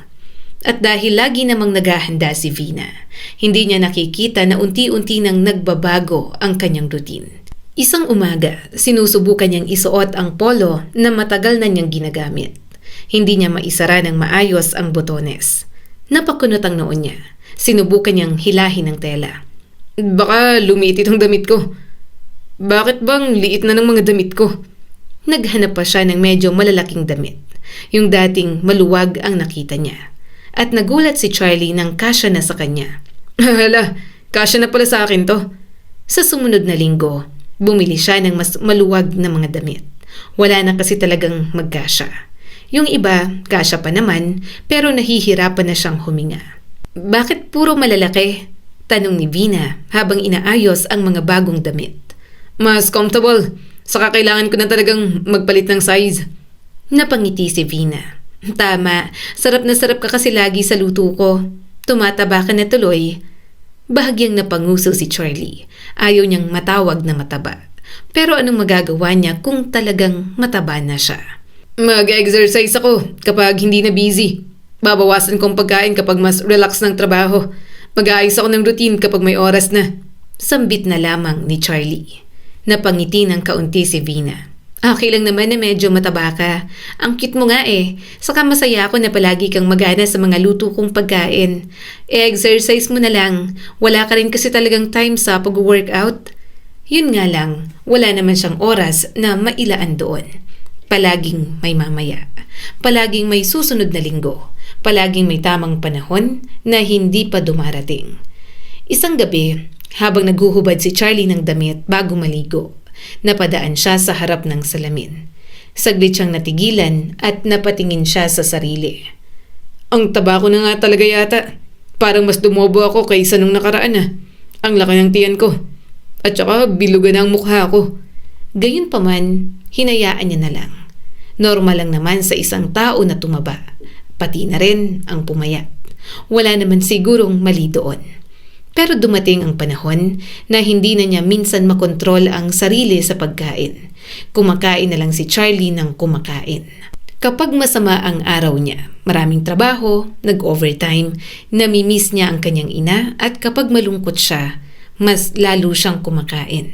At dahil lagi namang naghahanda si Vina, hindi niya nakikita na unti-unti nang nagbabago ang kanyang routine. Isang umaga, sinusubukan niyang isuot ang polo na matagal na niyang ginagamit. Hindi niya maisara ng maayos ang botones. Napakunot ang noon niya. Sinubukan niyang hilahin ng tela. Baka lumiit itong damit ko. Bakit bang liit na ng mga damit ko? Naghanap pa siya ng medyo malalaking damit. Yung dating maluwag ang nakita niya. At nagulat si Charlie nang kasya na sa kanya. Hala, kasya na pala sa akin to. Sa sumunod na linggo, bumili siya ng mas maluwag na mga damit. Wala na kasi talagang magkasya. Yung iba, kasya pa naman, pero nahihirapan na siyang huminga. Bakit puro malalaki? Tanong ni Vina habang inaayos ang mga bagong damit. Mas comfortable. Saka kailangan ko na talagang magpalit ng size. Napangiti si Vina. Tama, sarap na sarap ka kasi lagi sa luto ko. Tumataba ka na tuloy. Bahagyang napanguso si Charlie. Ayaw niyang matawag na mataba. Pero anong magagawa niya kung talagang mataba na siya? Mag-exercise ako kapag hindi na busy. Babawasan kong pagkain kapag mas relax ng trabaho. Mag-aayos ako ng routine kapag may oras na. Sambit na lamang ni Charlie. Napangiti ng kaunti si Vina. Okay lang naman na medyo mataba ka. Ang cute mo nga eh. Saka masaya ako na palagi kang magana sa mga luto kong pagkain. E-exercise mo na lang. Wala ka rin kasi talagang time sa pag-workout. Yun nga lang, wala naman siyang oras na mailaan doon. Palaging may mamaya. Palaging may susunod na linggo. Palaging may tamang panahon na hindi pa dumarating. Isang gabi, habang naghuhubad si Charlie ng damit bago maligo, napadaan siya sa harap ng salamin. Saglit siyang natigilan at napatingin siya sa sarili. Ang taba ko na nga talaga yata. Parang mas dumobo ako kaysa nung nakaraan ah. Ang laki ng tiyan ko. At saka bilugan ang mukha ko. Gayunpaman, hinayaan niya na lang. Normal lang naman sa isang tao na tumaba. Pati na rin ang pumayat. Wala naman sigurong mali doon. Pero dumating ang panahon na hindi na niya minsan makontrol ang sarili sa pagkain. Kumakain na lang si Charlie ng kumakain. Kapag masama ang araw niya, maraming trabaho, nag-overtime, namimiss niya ang kanyang ina at kapag malungkot siya, mas lalo siyang kumakain.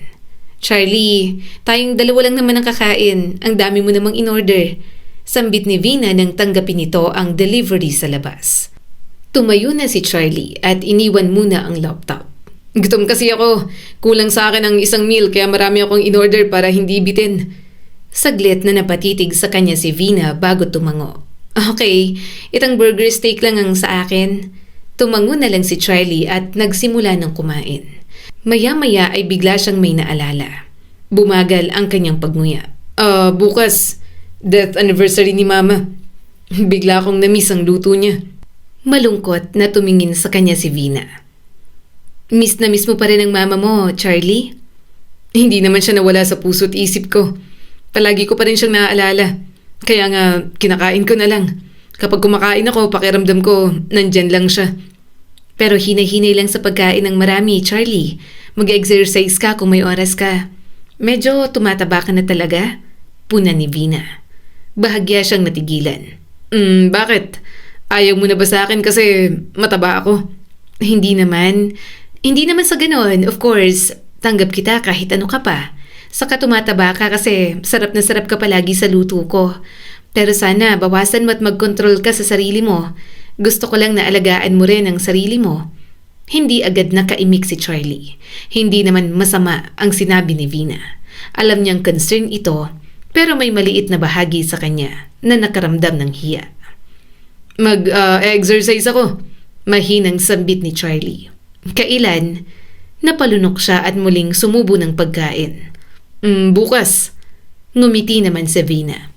Charlie, tayong dalawa lang naman ang kakain. Ang dami mo namang in-order. Sambit ni Vina nang tanggapin nito ang delivery sa labas. Tumayo na si Charlie at iniwan muna ang laptop. Gutom kasi ako. Kulang sa akin ang isang meal kaya marami akong in-order para hindi bitin. Saglit na napatitig sa kanya si Vina bago tumango. Okay, itang burger steak lang ang sa akin. Tumango na lang si Charlie at nagsimula ng kumain. Maya-maya ay bigla siyang may naalala. Bumagal ang kanyang pagnguya. Bukas, death anniversary ni Mama. Bigla akong namiss ang luto niya. Malungkot na tumingin sa kanya si Vina. Miss na miss mo pa rin ang mama mo, Charlie? Hindi naman siya nawala sa puso't isip ko. Palagi ko pa rin siyang naaalala. Kaya nga, kinakain ko na lang. Kapag kumakain ako, pakiramdam ko, nandyan lang siya. Pero hinay-hinay lang sa pagkain ng marami, Charlie. Mag-exercise ka kung may oras ka. Medyo tumataba ka na talaga. Puna ni Vina. Bahagya siyang natigilan. Bakit? Ayaw mo na ba sa akin kasi mataba ako? Hindi naman. Hindi naman sa ganon. Of course, tanggap kita kahit ano ka pa. Saka tumataba ka kasi sarap na sarap ka palagi sa luto ko. Pero sana bawasan mo at mag-control ka sa sarili mo. Gusto ko lang na alagaan mo rin ang sarili mo. Hindi agad nakaimik si Charlie. Hindi naman masama ang sinabi ni Vina. Alam niyang concern ito, pero may maliit na bahagi sa kanya na nakaramdam ng hiya. Mag-exercise ako. Mahinang sambit ni Charlie. Kailan, napalunok siya at muling sumubo ng pagkain. Bukas. Ngumiti naman si Vina.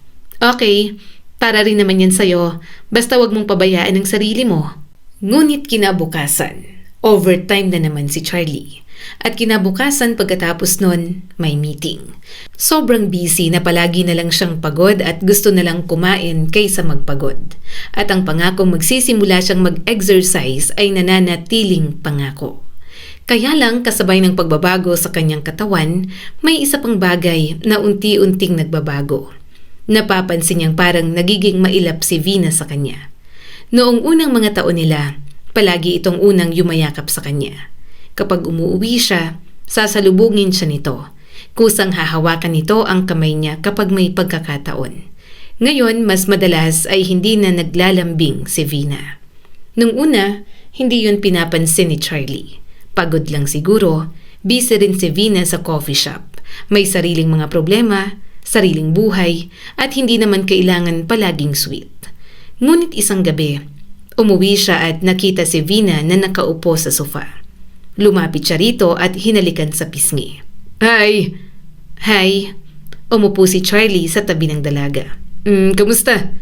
Okay, para rin naman yan sa'yo. Basta wag mong pabayaan ang sarili mo. Ngunit kinabukasan, overtime na naman si Charlie. At kinabukasan pagkatapos nun, may meeting. Sobrang busy na palagi na lang siyang pagod at gusto na lang kumain kaysa magpagod. At ang pangakong magsisimula siyang mag-exercise ay nananatiling pangako. Kaya lang kasabay ng pagbabago sa kanyang katawan, may isa pang bagay na unti-unting nagbabago. Napapansin niyang parang nagiging mailap si Vina sa kanya. Noong unang mga taon nila, palagi itong unang yumayakap sa kanya. Kapag umuwi siya, sasalubungin siya nito. Kusang hahawakan nito ang kamay niya kapag may pagkakataon. Ngayon, mas madalas ay hindi na naglalambing si Vina. Nung una, hindi yun pinapansin ni Charlie. Pagod lang siguro, busy rin si Vina sa coffee shop. May sariling mga problema, sariling buhay, at hindi naman kailangan palaging sweet. Ngunit isang gabi, umuwi siya at nakita si Vina na nakaupo sa sofa. Lumapit siya rito at hinalikan sa pisngi. Hi! Hi! Umupo si Charlie sa tabi ng dalaga. Kamusta?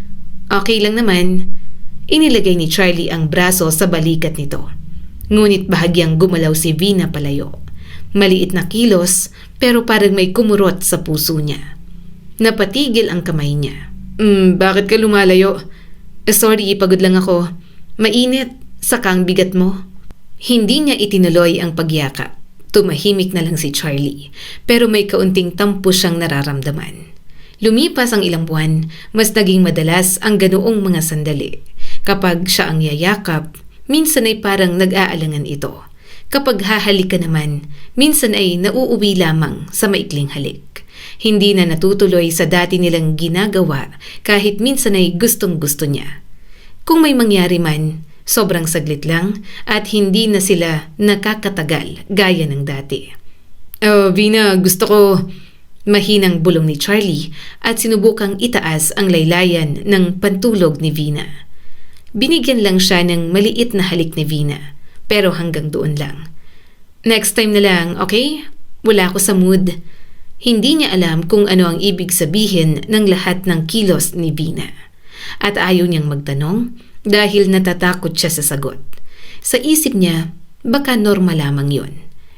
Okay lang naman. Inilagay ni Charlie ang braso sa balikat nito. Ngunit bahagyang gumalaw si Vina palayo. Maliit na kilos pero parang may kumurot sa puso niya. Napatigil ang kamay niya. Bakit ka lumalayo? Sorry, pagod lang ako. Mainit, saka ang bigat mo. Hindi niya itinuloy ang pagyakap. Tumahimik na lang si Charlie, pero may kaunting tampo siyang nararamdaman. Lumipas ang ilang buwan, mas naging madalas ang ganoong mga sandali. Kapag siya ang yayakap, minsan ay parang nag-aalangan ito. Kapag hahalik ka naman, minsan ay nauuwi lamang sa maikling halik. Hindi na natutuloy sa dati nilang ginagawa kahit minsan ay gustong-gusto niya. Kung may mangyari man, sobrang saglit lang at hindi na sila nakakatagal gaya ng dati. Vina, gusto ko... Mahinang bulong ni Charlie at sinubukang itaas ang laylayan ng pantulog ni Vina. Binigyan lang siya ng maliit na halik ni Vina, pero hanggang doon lang. Next time na lang, okay? Wala ako sa mood. Hindi niya alam kung ano ang ibig sabihin ng lahat ng kilos ni Vina. At ayaw niyang magtanong dahil natatakot siya sa sagot. Sa isip niya, baka normal lamang yun.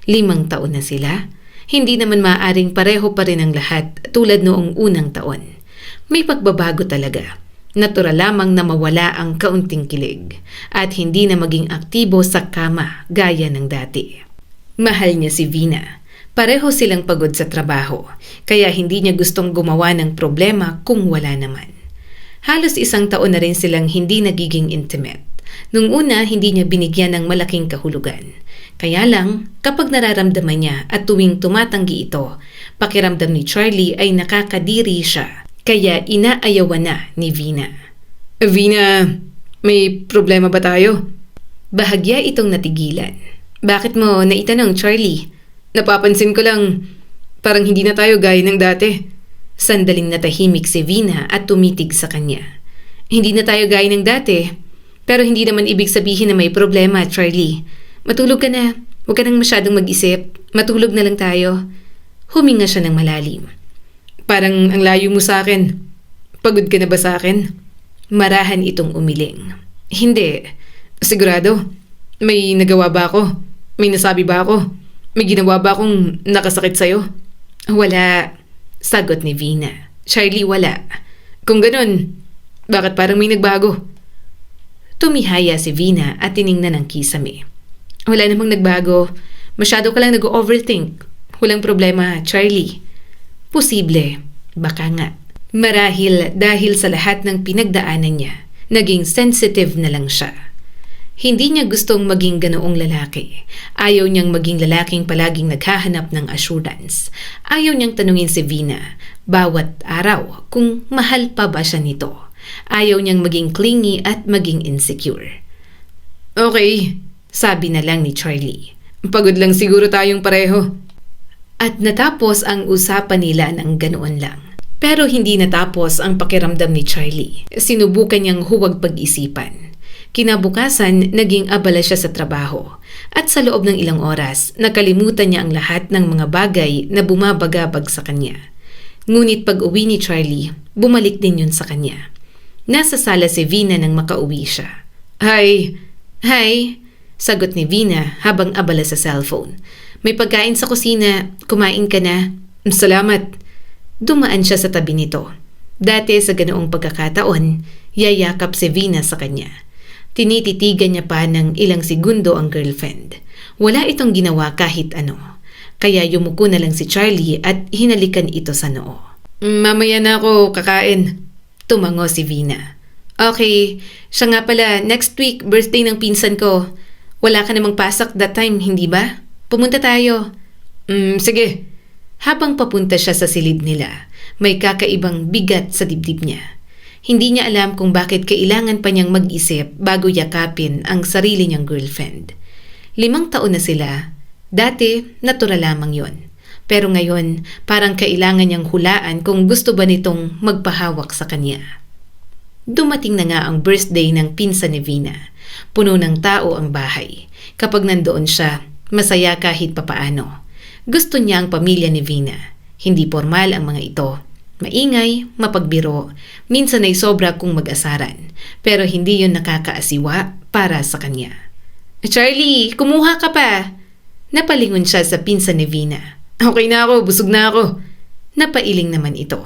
5 taon na sila. Hindi naman maaaring pareho pa rin ang lahat tulad noong unang taon. May pagbabago talaga. Natural lamang na mawala ang kaunting kilig at hindi na maging aktibo sa kama gaya ng dati. Mahal niya si Vina. Pareho silang pagod sa trabaho, kaya hindi niya gustong gumawa ng problema kung wala naman. Halos 1 taon na rin silang hindi nagiging intimate. Nung una, hindi niya binigyan ng malaking kahulugan. Kaya lang, kapag nararamdaman niya at tuwing tumatanggi ito, pakiramdam ni Charlie ay nakakadiri siya. Kaya inaayawan na ni Vina. Vina, may problema ba tayo? Bahagya itong natigilan. Bakit mo naitanong, Charlie? Napapansin ko lang, parang hindi na tayo gaya ng dati. Sandaling natahimik si Vina at tumitig sa kanya. Hindi na tayo gaya ng dati, pero hindi naman ibig sabihin na may problema, Charlie. Matulog ka na. Huwag ka nang masyadong mag-isip. Matulog na lang tayo. Huminga siya ng malalim. Parang ang layo mo sa akin. Pagod ka na ba sa akin? Marahan itong umiling. Hindi. Sigurado? May nagawa ba ako? May nasabi ba ako? May ginawa ba akong nakasakit sa'yo? Wala. Sagot ni Vina. Charlie, wala. Kung ganun, bakit parang may nagbago? Tumihaya si Vina at tiningnan ang kisame. Wala namang nagbago. Masyado ka lang nag-overthink. Walang problema, Charlie. Posible. Baka nga. Marahil dahil sa lahat ng pinagdaanan niya, naging sensitive na lang siya. Hindi niya gustong maging ganoong lalaki. Ayaw niyang maging lalaking palaging naghahanap ng assurance. Ayaw niyang tanungin si Vina bawat araw kung mahal pa ba siya nito. Ayaw niyang maging clingy at maging insecure. Okay, sabi na lang ni Charlie. Pagod lang siguro tayong pareho. At natapos ang usapan nila ng ganoon lang. Pero hindi natapos ang pakiramdam ni Charlie. Sinubukan niyang huwag pag-isipan. Kinabukasan, naging abala siya sa trabaho. At sa loob ng ilang oras, nakalimutan niya ang lahat ng mga bagay na bumabagabag sa kanya. Ngunit pag-uwi ni Charlie, bumalik din yun sa kanya. Nasa sala si Vina nang makauwi siya. Hi! Hi! Sagot ni Vina habang abala sa cellphone. May pagkain sa kusina, kumain ka na. Salamat. Dumaan siya sa tabi nito. Dati sa ganoong pagkakataon, yayakap si Vina sa kanya. Tinititigan niya pa ng ilang segundo ang girlfriend. Wala itong ginawa kahit ano. Kaya yumuko na lang si Charlie at hinalikan ito sa noo. Mamaya na ako kakain. Tumango si Vina. Okay, siya nga pala, next week birthday ng pinsan ko. Wala ka namang pasak that time, hindi ba? Pumunta tayo. Sige. Habang papunta siya sa silid nila, may kakaibang bigat sa dibdib niya. Hindi niya alam kung bakit kailangan pa niyang mag-isip bago yakapin ang sarili niyang girlfriend. 5 taon na sila. Dati, natural lamang yon. Pero ngayon, parang kailangan niyang hulaan kung gusto ba nitong magpahawak sa kanya. Dumating na nga ang birthday ng pinsan ni Vina. Puno ng tao ang bahay. Kapag nandoon siya, masaya kahit papaano. Gusto niya ang pamilya ni Vina. Hindi formal ang mga ito. Maingay, mapagbiro, minsan ay sobra kung mag-asaran. Pero hindi yun nakakaasiwa para sa kanya. Charlie, kumuha ka pa! Napalingon siya sa pinsan ni Vina. Okay na ako, busog na ako. Napailing naman ito.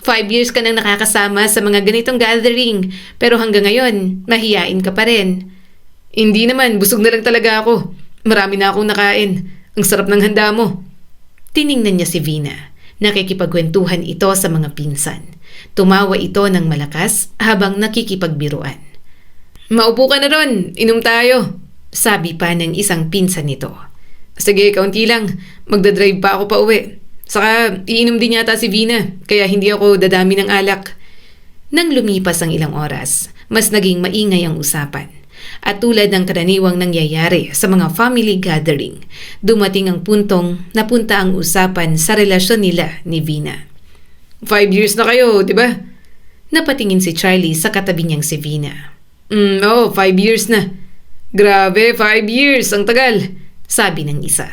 5 years ka nang nakakasama sa mga ganitong gathering, pero hanggang ngayon, mahiyain ka pa rin. Hindi naman, busog na lang talaga ako. Marami na akong nakain. Ang sarap ng handa mo. Tiningnan niya si Vina. Nakikipagkwentuhan ito sa mga pinsan. Tumawa ito ng malakas habang nakikipagbiruan. Maupo ka na ron, inom tayo. Sabi pa ng isang pinsan nito. Sige, kaunti lang. Magdadrive pa ako pa uwi. Saka iinom din yata si Vina, kaya hindi ako dadami ng alak. Nang lumipas ang ilang oras, mas naging maingay ang usapan. At tulad ng karaniwang nangyayari sa mga family gathering, dumating ang puntong napunta ang usapan sa relasyon nila ni Vina. 5 years na kayo, di ba? Napatingin si Charlie sa katabi niyang si Vina. Oo, 5 years na. Grabe, 5 years, ang tagal. Sabi ng isa.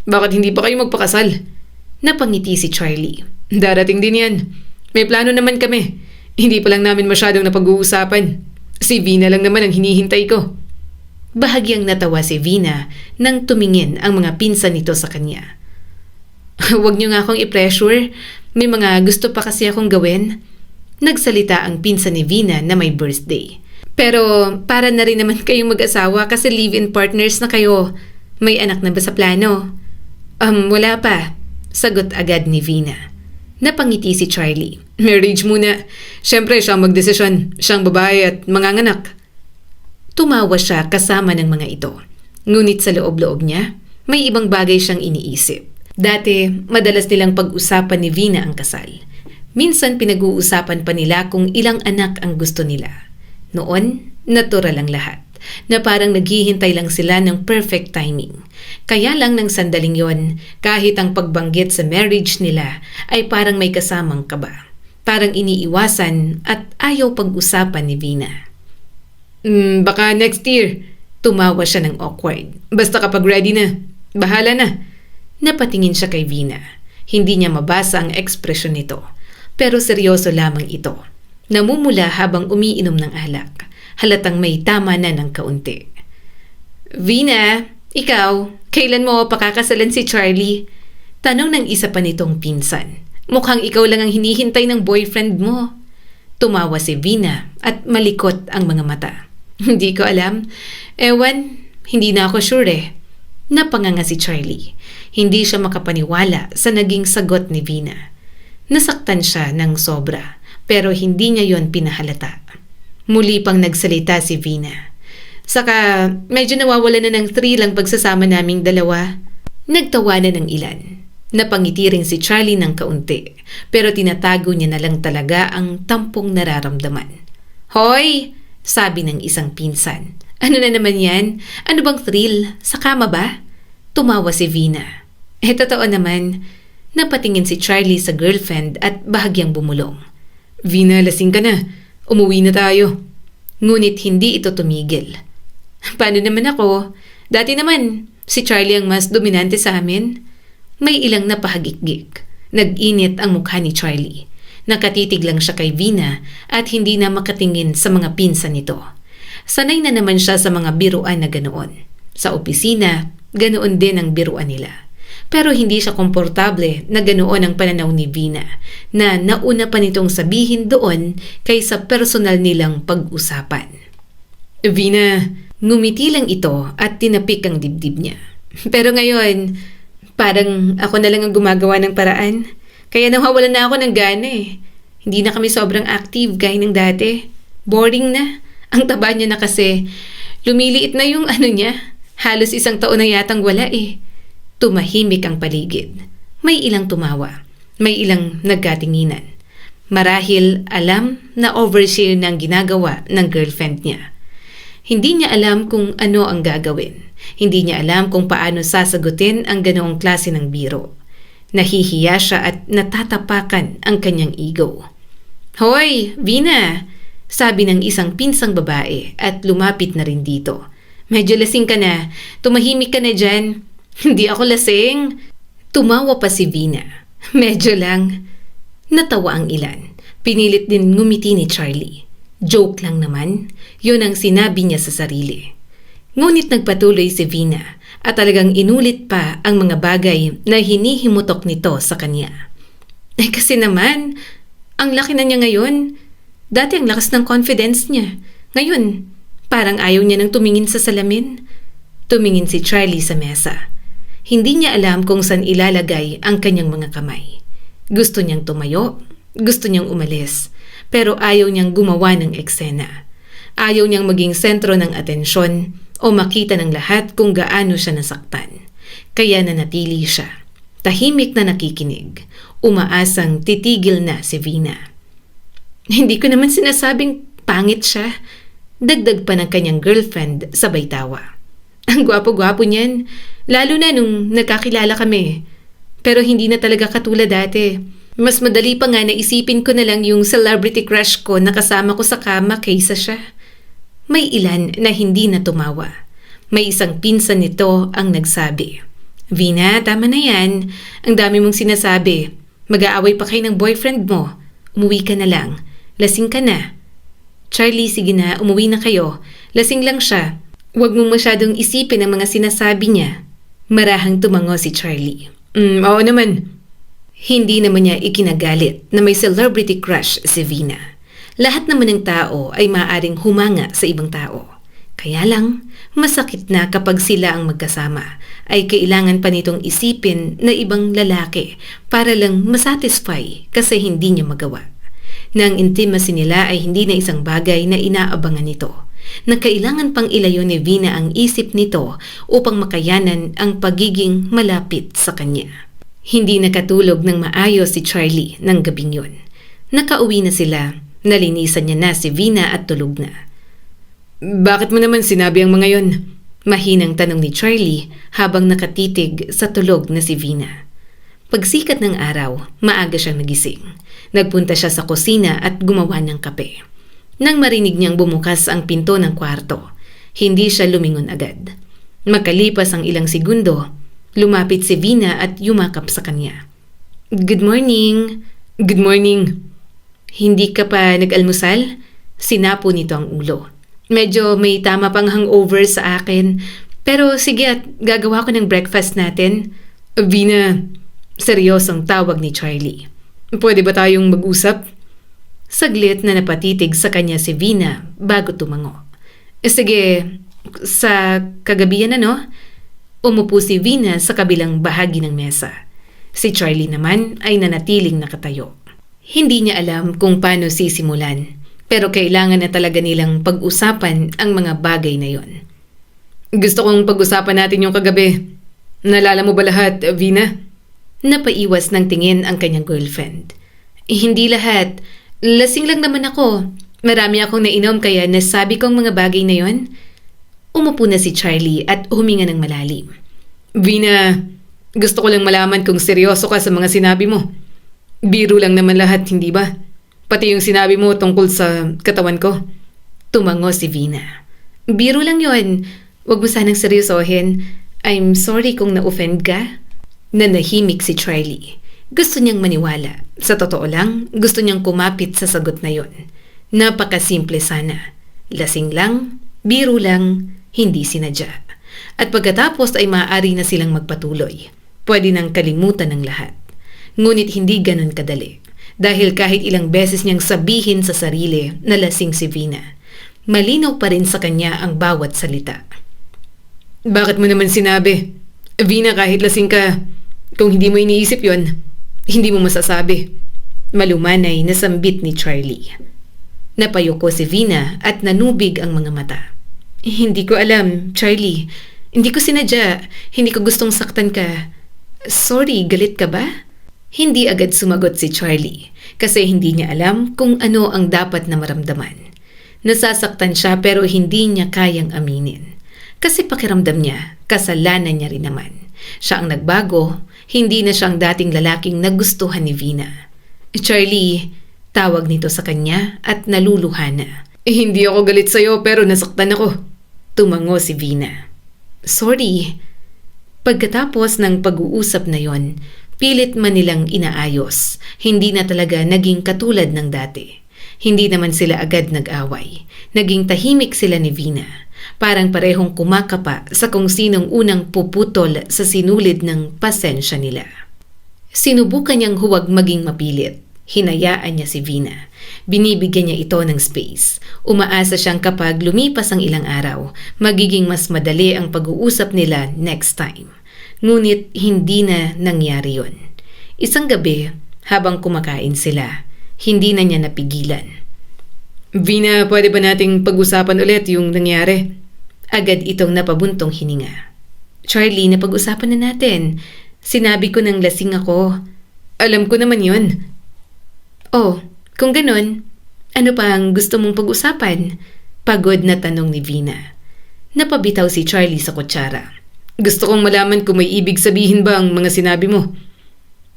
Bakit hindi pa kayo magpakasal? Napangiti si Charlie. Darating din yan. May plano naman kami. Hindi pa lang namin masyadong napag-uusapan. Si Vina lang naman ang hinihintay ko. Bahagyang natawa si Vina nang tumingin ang mga pinsan nito sa kanya. Huwag niyo nga akong i-pressure. May mga gusto pa kasi akong gawin. Nagsalita ang pinsan ni Vina na may birthday. Pero para na rin naman kayong mag-asawa kasi live-in partners na kayo. May anak na ba sa plano? Wala pa. Sagot agad ni Vina. Napangiti si Charlie. Marriage muna. Siyempre, siyang magdesisyon. Siyang babae at manganganak. Tumawa siya kasama ng mga ito. Ngunit sa loob-loob niya, may ibang bagay siyang iniisip. Dati, madalas nilang pag-usapan ni Vina ang kasal. Minsan pinag-uusapan pa nila kung ilang anak ang gusto nila. Noon, natural ang lahat, na parang naghihintay lang sila ng perfect timing. Kaya lang ng sandaling yon, kahit ang pagbanggit sa marriage nila ay parang may kasamang kaba. Parang iniiwasan at ayaw pag-usapan ni Vina. Baka next year. Tumawa siya ng awkward. Basta kapag ready na, bahala na. Napatingin siya kay Vina. Hindi niya mabasa ang ekspresyon nito. Pero seryoso lamang ito. Namumula habang umiinom ng alak. Halatang may tama na ng kaunti. Vina, ikaw, kailan mo pakakasalan si Charlie? Tanong ng isa pa nitong pinsan. Mukhang ikaw lang ang hinihintay ng boyfriend mo. Tumawa si Vina at malikot ang mga mata. Hindi ko alam. Ewan, hindi na ako sure eh. Napanganga si Charlie. Hindi siya makapaniwala sa naging sagot ni Vina. Nasaktan siya ng sobra, pero hindi niya yon pinahalata. Muli pang nagsalita si Vina. Saka medyo nawawala na ng thrill ang pagsasama naming dalawa. Nagtawanan ng ilan. Napangiti rin si Charlie ng kaunti, pero tinatago niya na lang talaga ang tampong nararamdaman. Hoy! Sabi ng isang pinsan. Ano na naman yan? Ano bang thrill? Sa kama ba? Tumawa si Vina. Totoo naman. Napatingin si Charlie sa girlfriend at bahagyang bumulong. Vina, lasing ka na. Umuwi na tayo. Ngunit hindi ito tumigil. Paano naman ako? Dati naman, si Charlie ang mas dominante sa amin. May ilang napahagikgik. Nag-init ang mukha ni Charlie. Nakatitig lang siya kay Vina at hindi na makatingin sa mga pinsan nito. Sanay na naman siya sa mga biruan na ganoon. Sa opisina, ganoon din ang biruan nila. Pero hindi siya komportable na ganoon ang pananaw ni Vina na nauna pa nitong sabihin doon kaysa personal nilang pag-usapan. Vina, ngumiti lang ito at tinapik ang dibdib niya. Pero ngayon, parang ako na lang ang gumagawa ng paraan. Kaya nawawalan na ako ng gana eh. Hindi na kami sobrang active gaya ng dati. Boring na. Ang taba niya na kasi. Lumiliit na yung niya. Halos 1 taon na yatang wala eh. Tumahimik ang paligid. May ilang tumawa. May ilang nagkatinginan. Marahil alam na overshare ng ginagawa ng girlfriend niya. Hindi niya alam kung ano ang gagawin. Hindi niya alam kung paano sasagutin ang ganoong klase ng biro. Nahihiya siya at natatapakan ang kanyang ego. Hoy, Vina! Sabi ng isang pinsang babae at lumapit na rin dito. Medyo lasing ka na. Tumahimik ka na dyan. Hindi ako lasing. Tumawa pa si Vina. Medyo lang. Natawa ang ilan. Pinilit din ngumiti ni Charlie. Joke lang naman. Yun ang sinabi niya sa sarili. Ngunit nagpatuloy si Vina at talagang inulit pa ang mga bagay na hinihimutok nito sa kanya. Kasi naman, ang laki na niya ngayon. Dati ang lakas ng confidence niya. Ngayon, parang ayaw niya nang tumingin sa salamin. Tumingin si Charlie sa mesa. Hindi niya alam kung saan ilalagay ang kanyang mga kamay. Gusto niyang tumayo, gusto niyang umalis, pero ayaw niyang gumawa ng eksena. Ayaw niyang maging sentro ng atensyon o makita ng lahat kung gaano siya nasaktan. Kaya nanatili siya, tahimik na nakikinig, umaasang titigil na si Vina. Hindi ko naman sinasabing pangit siya. Dagdag pa ng kanyang girlfriend sabay tawa. Ang gwapo-gwapo niyan, lalo na nung nagkakilala kami. Pero hindi na talaga katulad dati. Mas madali pa nga na isipin ko na lang yung celebrity crush ko na kasama ko sa kama kaysa siya. May ilan na hindi na tumawa. May isang pinsan nito ang nagsabi, Vina, tama na yan. Ang dami mong sinasabi. Mag-aaway pa kayo ng boyfriend mo. Umuwi ka na lang. Lasing ka na. Charlie, sige na, umuwi na kayo. Lasing lang siya. Huwag mong masyadong isipin ang mga sinasabi niya. Marahang tumango si Charlie. Oo naman. Hindi naman niya ikinagalit na may celebrity crush si Vina. Lahat naman ng tao ay maaaring humanga sa ibang tao. Kaya lang, masakit na kapag sila ang magkasama, ay kailangan pa nitong isipin na ibang lalaki para lang masatisfy kasi hindi niya magawa. Na ang intimacy nila ay hindi na isang bagay na inaabangan nito, na kailangan pang ilayo ni Vina ang isip nito upang makayanan ang pagiging malapit sa kanya. Hindi nakatulog ng maayos si Charlie ng gabing yun. Nakauwi na sila, nalinisan niya na si Vina at tulog na. Bakit mo naman sinabi ang mga yon? Mahinang tanong ni Charlie habang nakatitig sa tulog na si Vina. Pagsikat ng araw, maaga siyang nagising. Nagpunta siya sa kusina at gumawa ng kape. Nang marinig niyang bumukas ang pinto ng kwarto, hindi siya lumingon agad. Makalipas ang ilang segundo, lumapit si Vina at yumakap sa kanya. Good morning. Good morning. Hindi ka pa nag-almusal? Sinapo nito ang ulo. Medyo may tama pang hangover sa akin. Pero sige at gagawa ko ng breakfast natin. Vina, seryosong tawag ni Charlie. Pwede ba tayong mag-usap? Saglit na napatitig sa kanya si Vina bago tumango. Sige, sa kagabihan ano? Umupo si Vina sa kabilang bahagi ng mesa. Si Charlie naman ay nanatiling nakatayo. Hindi niya alam kung paano sisimulan, pero kailangan na talaga nilang pag-usapan ang mga bagay na yon. Gusto kong pag-usapan natin yung kagabi. Nalala mo ba lahat, Vina? Napaiwas ng tingin ang kanyang girlfriend. Hindi lahat. Lasing lang naman ako. Marami akong nainom kaya nasabi ko ang mga bagay na yon. Umupo na si Charlie at huminga ng malalim. Vina, gusto ko lang malaman kung seryoso ka sa mga sinabi mo. Biro lang naman lahat, hindi ba? Pati yung sinabi mo tungkol sa katawan ko. Tumango si Vina. Biro lang yon. Huwag mo sanang seryosohin. I'm sorry kung na-offend ka. Nanahimik si Charlie. Gusto niyang maniwala. Sa totoo lang, gusto niyang kumapit sa sagot na yon. Napakasimple sana. Lasing lang, biro lang, hindi sinadya. At pagkatapos ay maaari na silang magpatuloy. Pwede nang kalimutan ng lahat. Ngunit hindi ganun kadali. Dahil kahit ilang beses niyang sabihin sa sarili na lasing si Vina, malinaw pa rin sa kanya ang bawat salita. Bakit mo naman sinabi? Vina, kahit lasing ka, kung hindi mo iniisip yon, hindi mo masasabi. Malumanay na sambit ni Charlie. Napayoko si Vina at nanubig ang mga mata. Hindi ko alam, Charlie. Hindi ko sinadya. Hindi ko gustong saktan ka. Sorry, galit ka ba? Hindi agad sumagot si Charlie kasi hindi niya alam kung ano ang dapat na maramdaman. Nasasaktan siya pero hindi niya kayang aminin. Kasi pakiramdam niya, kasalanan niya rin naman. Siya ang nagbago, hindi na siyang dating lalaking nagustuhan ni Vina. Charlie, tawag nito sa kanya at naluluha na. Hindi ako galit sa'yo pero nasaktan ako. Tumango si Vina. Sorry. Pagkatapos ng pag-uusap na yon, pilit man nilang inaayos. Hindi na talaga naging katulad ng dati. Hindi naman sila agad nag-away. Naging tahimik sila ni Vina. Parang parehong kumakapa sa kung sinong unang puputol sa sinulid ng pasensya nila. Sinubukan niyang huwag maging mapilit. Hinayaan niya si Vina. Binibigyan niya ito ng space. Umaasa siyang kapag lumipas ang ilang araw, magiging mas madali ang pag-uusap nila next time. Ngunit hindi na nangyari yon. Isang gabi, habang kumakain sila. Hindi na niya napigilan. Vina, pwede ba nating pag-usapan ulit yung nangyari? Agad itong napabuntong hininga. Charlie, napag-usapan na natin. Sinabi ko nang lasing ako. Alam ko naman yun. Oh, kung ganun, ano pa ang gusto mong pag-usapan? Pagod na tanong ni Vina. Napabitaw si Charlie sa kutsara. Gusto kong malaman kung may ibig sabihin ba ang mga sinabi mo.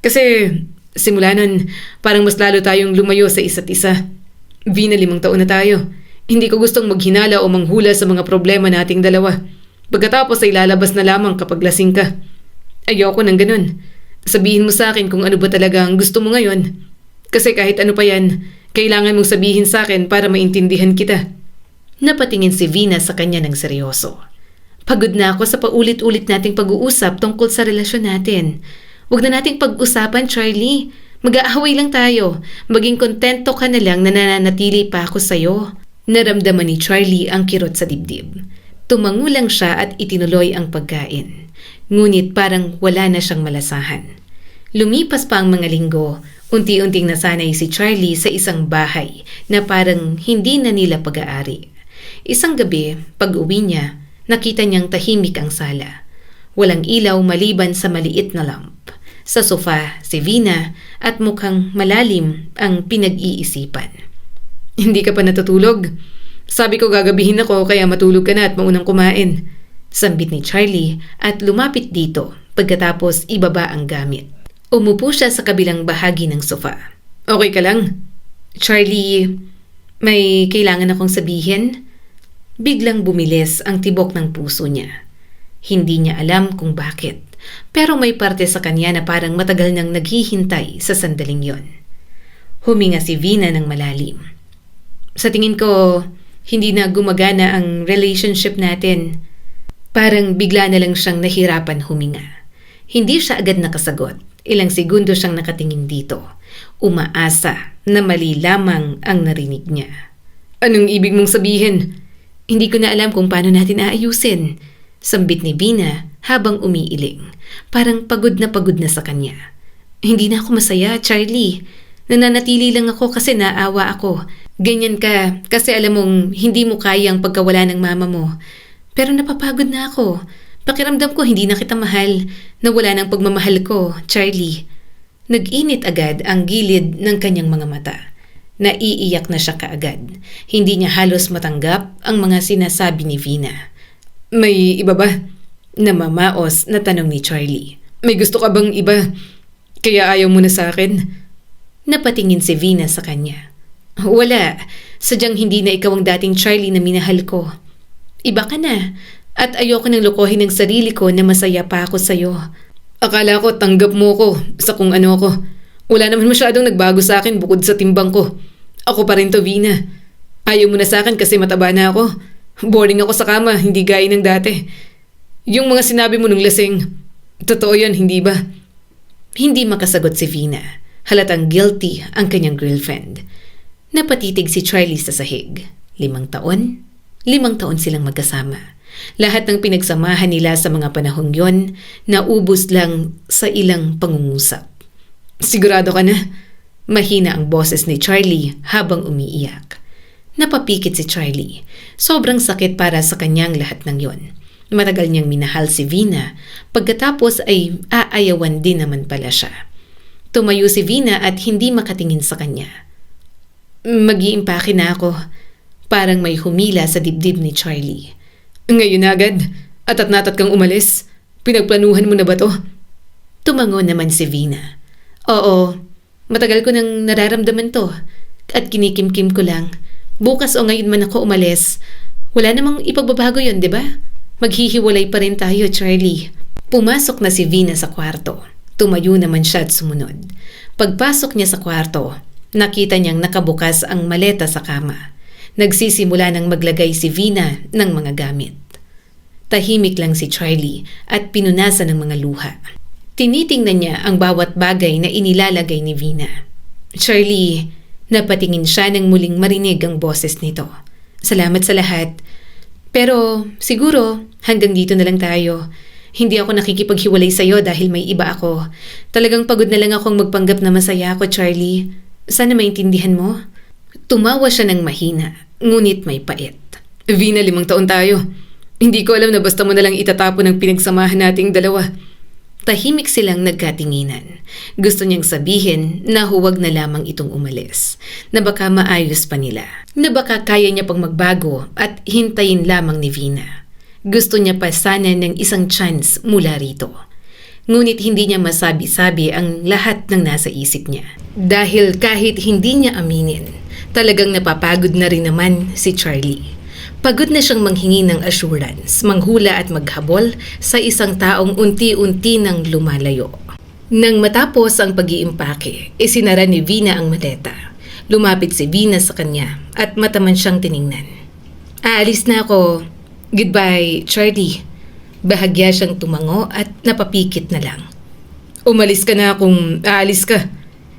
Kasi simula nun, parang mas lalo tayong lumayo sa isa't isa. Vina, 5 taon na tayo. Hindi ko gustong maghinala o manghula sa mga problema nating dalawa. Pagkatapos ay lalabas na lamang kapag lasing ka. Ayoko ng ganun. Sabihin mo sa akin kung ano ba talaga ang gusto mo ngayon. Kasi kahit ano pa yan, kailangan mong sabihin sa akin para maintindihan kita. Napatingin si Vina sa kanya ng seryoso. Pagod na ako sa paulit-ulit nating pag-uusap tungkol sa relasyon natin. Huwag na nating pag-usapan, Charlie. Mag-aaway lang tayo. Maging kontento ka na lang na nananatili pa ako sa'yo. Naramdaman ni Charlie ang kirot sa dibdib. Tumango lang siya at itinuloy ang pagkain. Ngunit parang wala na siyang malasahan. Lumipas pa ang mga linggo, unti-unting nasanay si Charlie sa isang bahay na parang hindi na nila pag-aari. Isang gabi, pag-uwi niya, nakita niyang tahimik ang sala. Walang ilaw maliban sa maliit na lamp. Sa sofa, si Vina at mukhang malalim ang pinag-iisipan. Hindi ka pa natutulog? Sabi ko gagabihin ako kaya matulog ka na at maunang kumain. Sambit ni Charlie at lumapit dito pagkatapos ibaba ang gamit. Umupo siya sa kabilang bahagi ng sofa. Okay ka lang? Charlie, may kailangan akong sabihin? Biglang bumilis ang tibok ng puso niya. Hindi niya alam kung bakit, pero may parte sa kanya na parang matagal nang naghihintay sa sandaling yon. Huminga si Vina ng malalim. Sa tingin ko, hindi na gumagana ang relationship natin. Parang bigla na lang siyang nahirapan huminga. Hindi siya agad nakasagot. Ilang segundo siyang nakatingin dito. Umaasa na mali lamang ang narinig niya. Anong ibig mong sabihin? Hindi ko na alam kung paano natin aayusin. Sambit ni Vina habang umiiling. Parang pagod na sa kanya. Hindi na ako masaya, Charlie. Nananatili lang ako kasi naawa ako. Ganyan ka kasi alam mong hindi mo kaya ang pagkawala ng mama mo. Pero napapagod na ako. Pakiramdam ko hindi na kita mahal. Nawala ng pagmamahal ko, Charlie. Nag-init agad ang gilid ng kanyang mga mata. Naiiyak na siya kaagad. Hindi niya halos matanggap ang mga sinasabi ni Vina. May iba ba? Namamaos na tanong ni Charlie. May gusto ka bang iba? Kaya ayaw mo na sa akin? Napatingin si Vina sa kanya. Wala. Sadyang hindi na ikaw ang dating Charlie na minahal ko. Iba ka na. At ayoko nang lokohin ang sarili ko na masaya pa ako sa'yo. Akala ko tanggap mo ko sa kung ano ako. Wala naman masyadong nagbago sa akin bukod sa timbang ko. Ako pa rin to, Vina. Ayaw mo na sa akin kasi mataba na ako. Boring ako sa kama, hindi gaya ng dati. Yung mga sinabi mo nung lasing, totoo yan, hindi ba? Hindi makasagot si Vina. Halatang guilty ang kanyang girlfriend. Napatitig si Charlie sa sahig. 5 taon? 5 taon silang magkasama. Lahat ng pinagsamahan nila sa mga panahong yon, naubos lang sa ilang pangungusap. Sigurado ka na? Mahina ang boses ni Charlie habang umiiyak. Napapikit si Charlie. Sobrang sakit para sa kanyang lahat ng yon. Matagal niyang minahal si Vina, pagkatapos ay aayawan din naman pala siya. Tumayo si Vina at hindi makatingin sa kanya. Mag-iimpake na ako. Parang may humila sa dibdib ni Charlie. Ngayon agad? Atat-natat kang umalis? Pinagplanuhan mo na ba to? Tumango naman si Vina. Oo, matagal ko nang nararamdaman to at kinikimkim ko lang. Bukas o ngayon man ako umalis, wala namang ipagbabago yon, di ba? Maghihiwalay pa rin tayo, Charlie. Pumasok na si Vina sa kwarto. Tumayo naman siya at sumunod. Pagpasok niya sa kwarto, nakita niyang nakabukas ang maleta sa kama. Nagsisimula nang maglagay si Vina ng mga gamit. Tahimik lang si Charlie at pinunasan ng mga luha. Tinitingnan niya ang bawat bagay na inilalagay ni Vina. Charlie, napatingin siya nang muling marinig ang boses nito. Salamat sa lahat. Pero siguro hanggang dito na lang tayo. Hindi ako nakikipaghiwalay sa'yo dahil may iba ako. Talagang pagod na lang akong magpanggap na masaya ako, Charlie. Sana maintindihan mo. Tumawa siya ng mahina, ngunit may pait. Vina, 5 taon tayo. Hindi ko alam na basta mo nalang itatapon ang pinagsamahan nating dalawa. Tahimik silang nagkatinginan. Gusto niyang sabihin na huwag na lamang itong umalis. Na baka maayos pa nila. Na baka kaya niya pang magbago at hintayin lamang ni Vina. Gusto niya pa sana ng isang chance mula rito. Ngunit hindi niya masabi-sabi ang lahat ng nasa isip niya. Dahil kahit hindi niya aminin, talagang napapagod na rin naman si Charlie. Pagod na siyang manghingi ng assurance, manghula at maghabol sa isang taong unti-unti nang lumalayo. Nang matapos ang pag-iimpake, isinara ni Vina ang maleta. Lumapit si Vina sa kanya at mataman siyang tiningnan. Aalis na ako. Goodbye, Charlie. Bahagya siyang tumango at napapikit na lang. Umalis ka na kung aalis ka.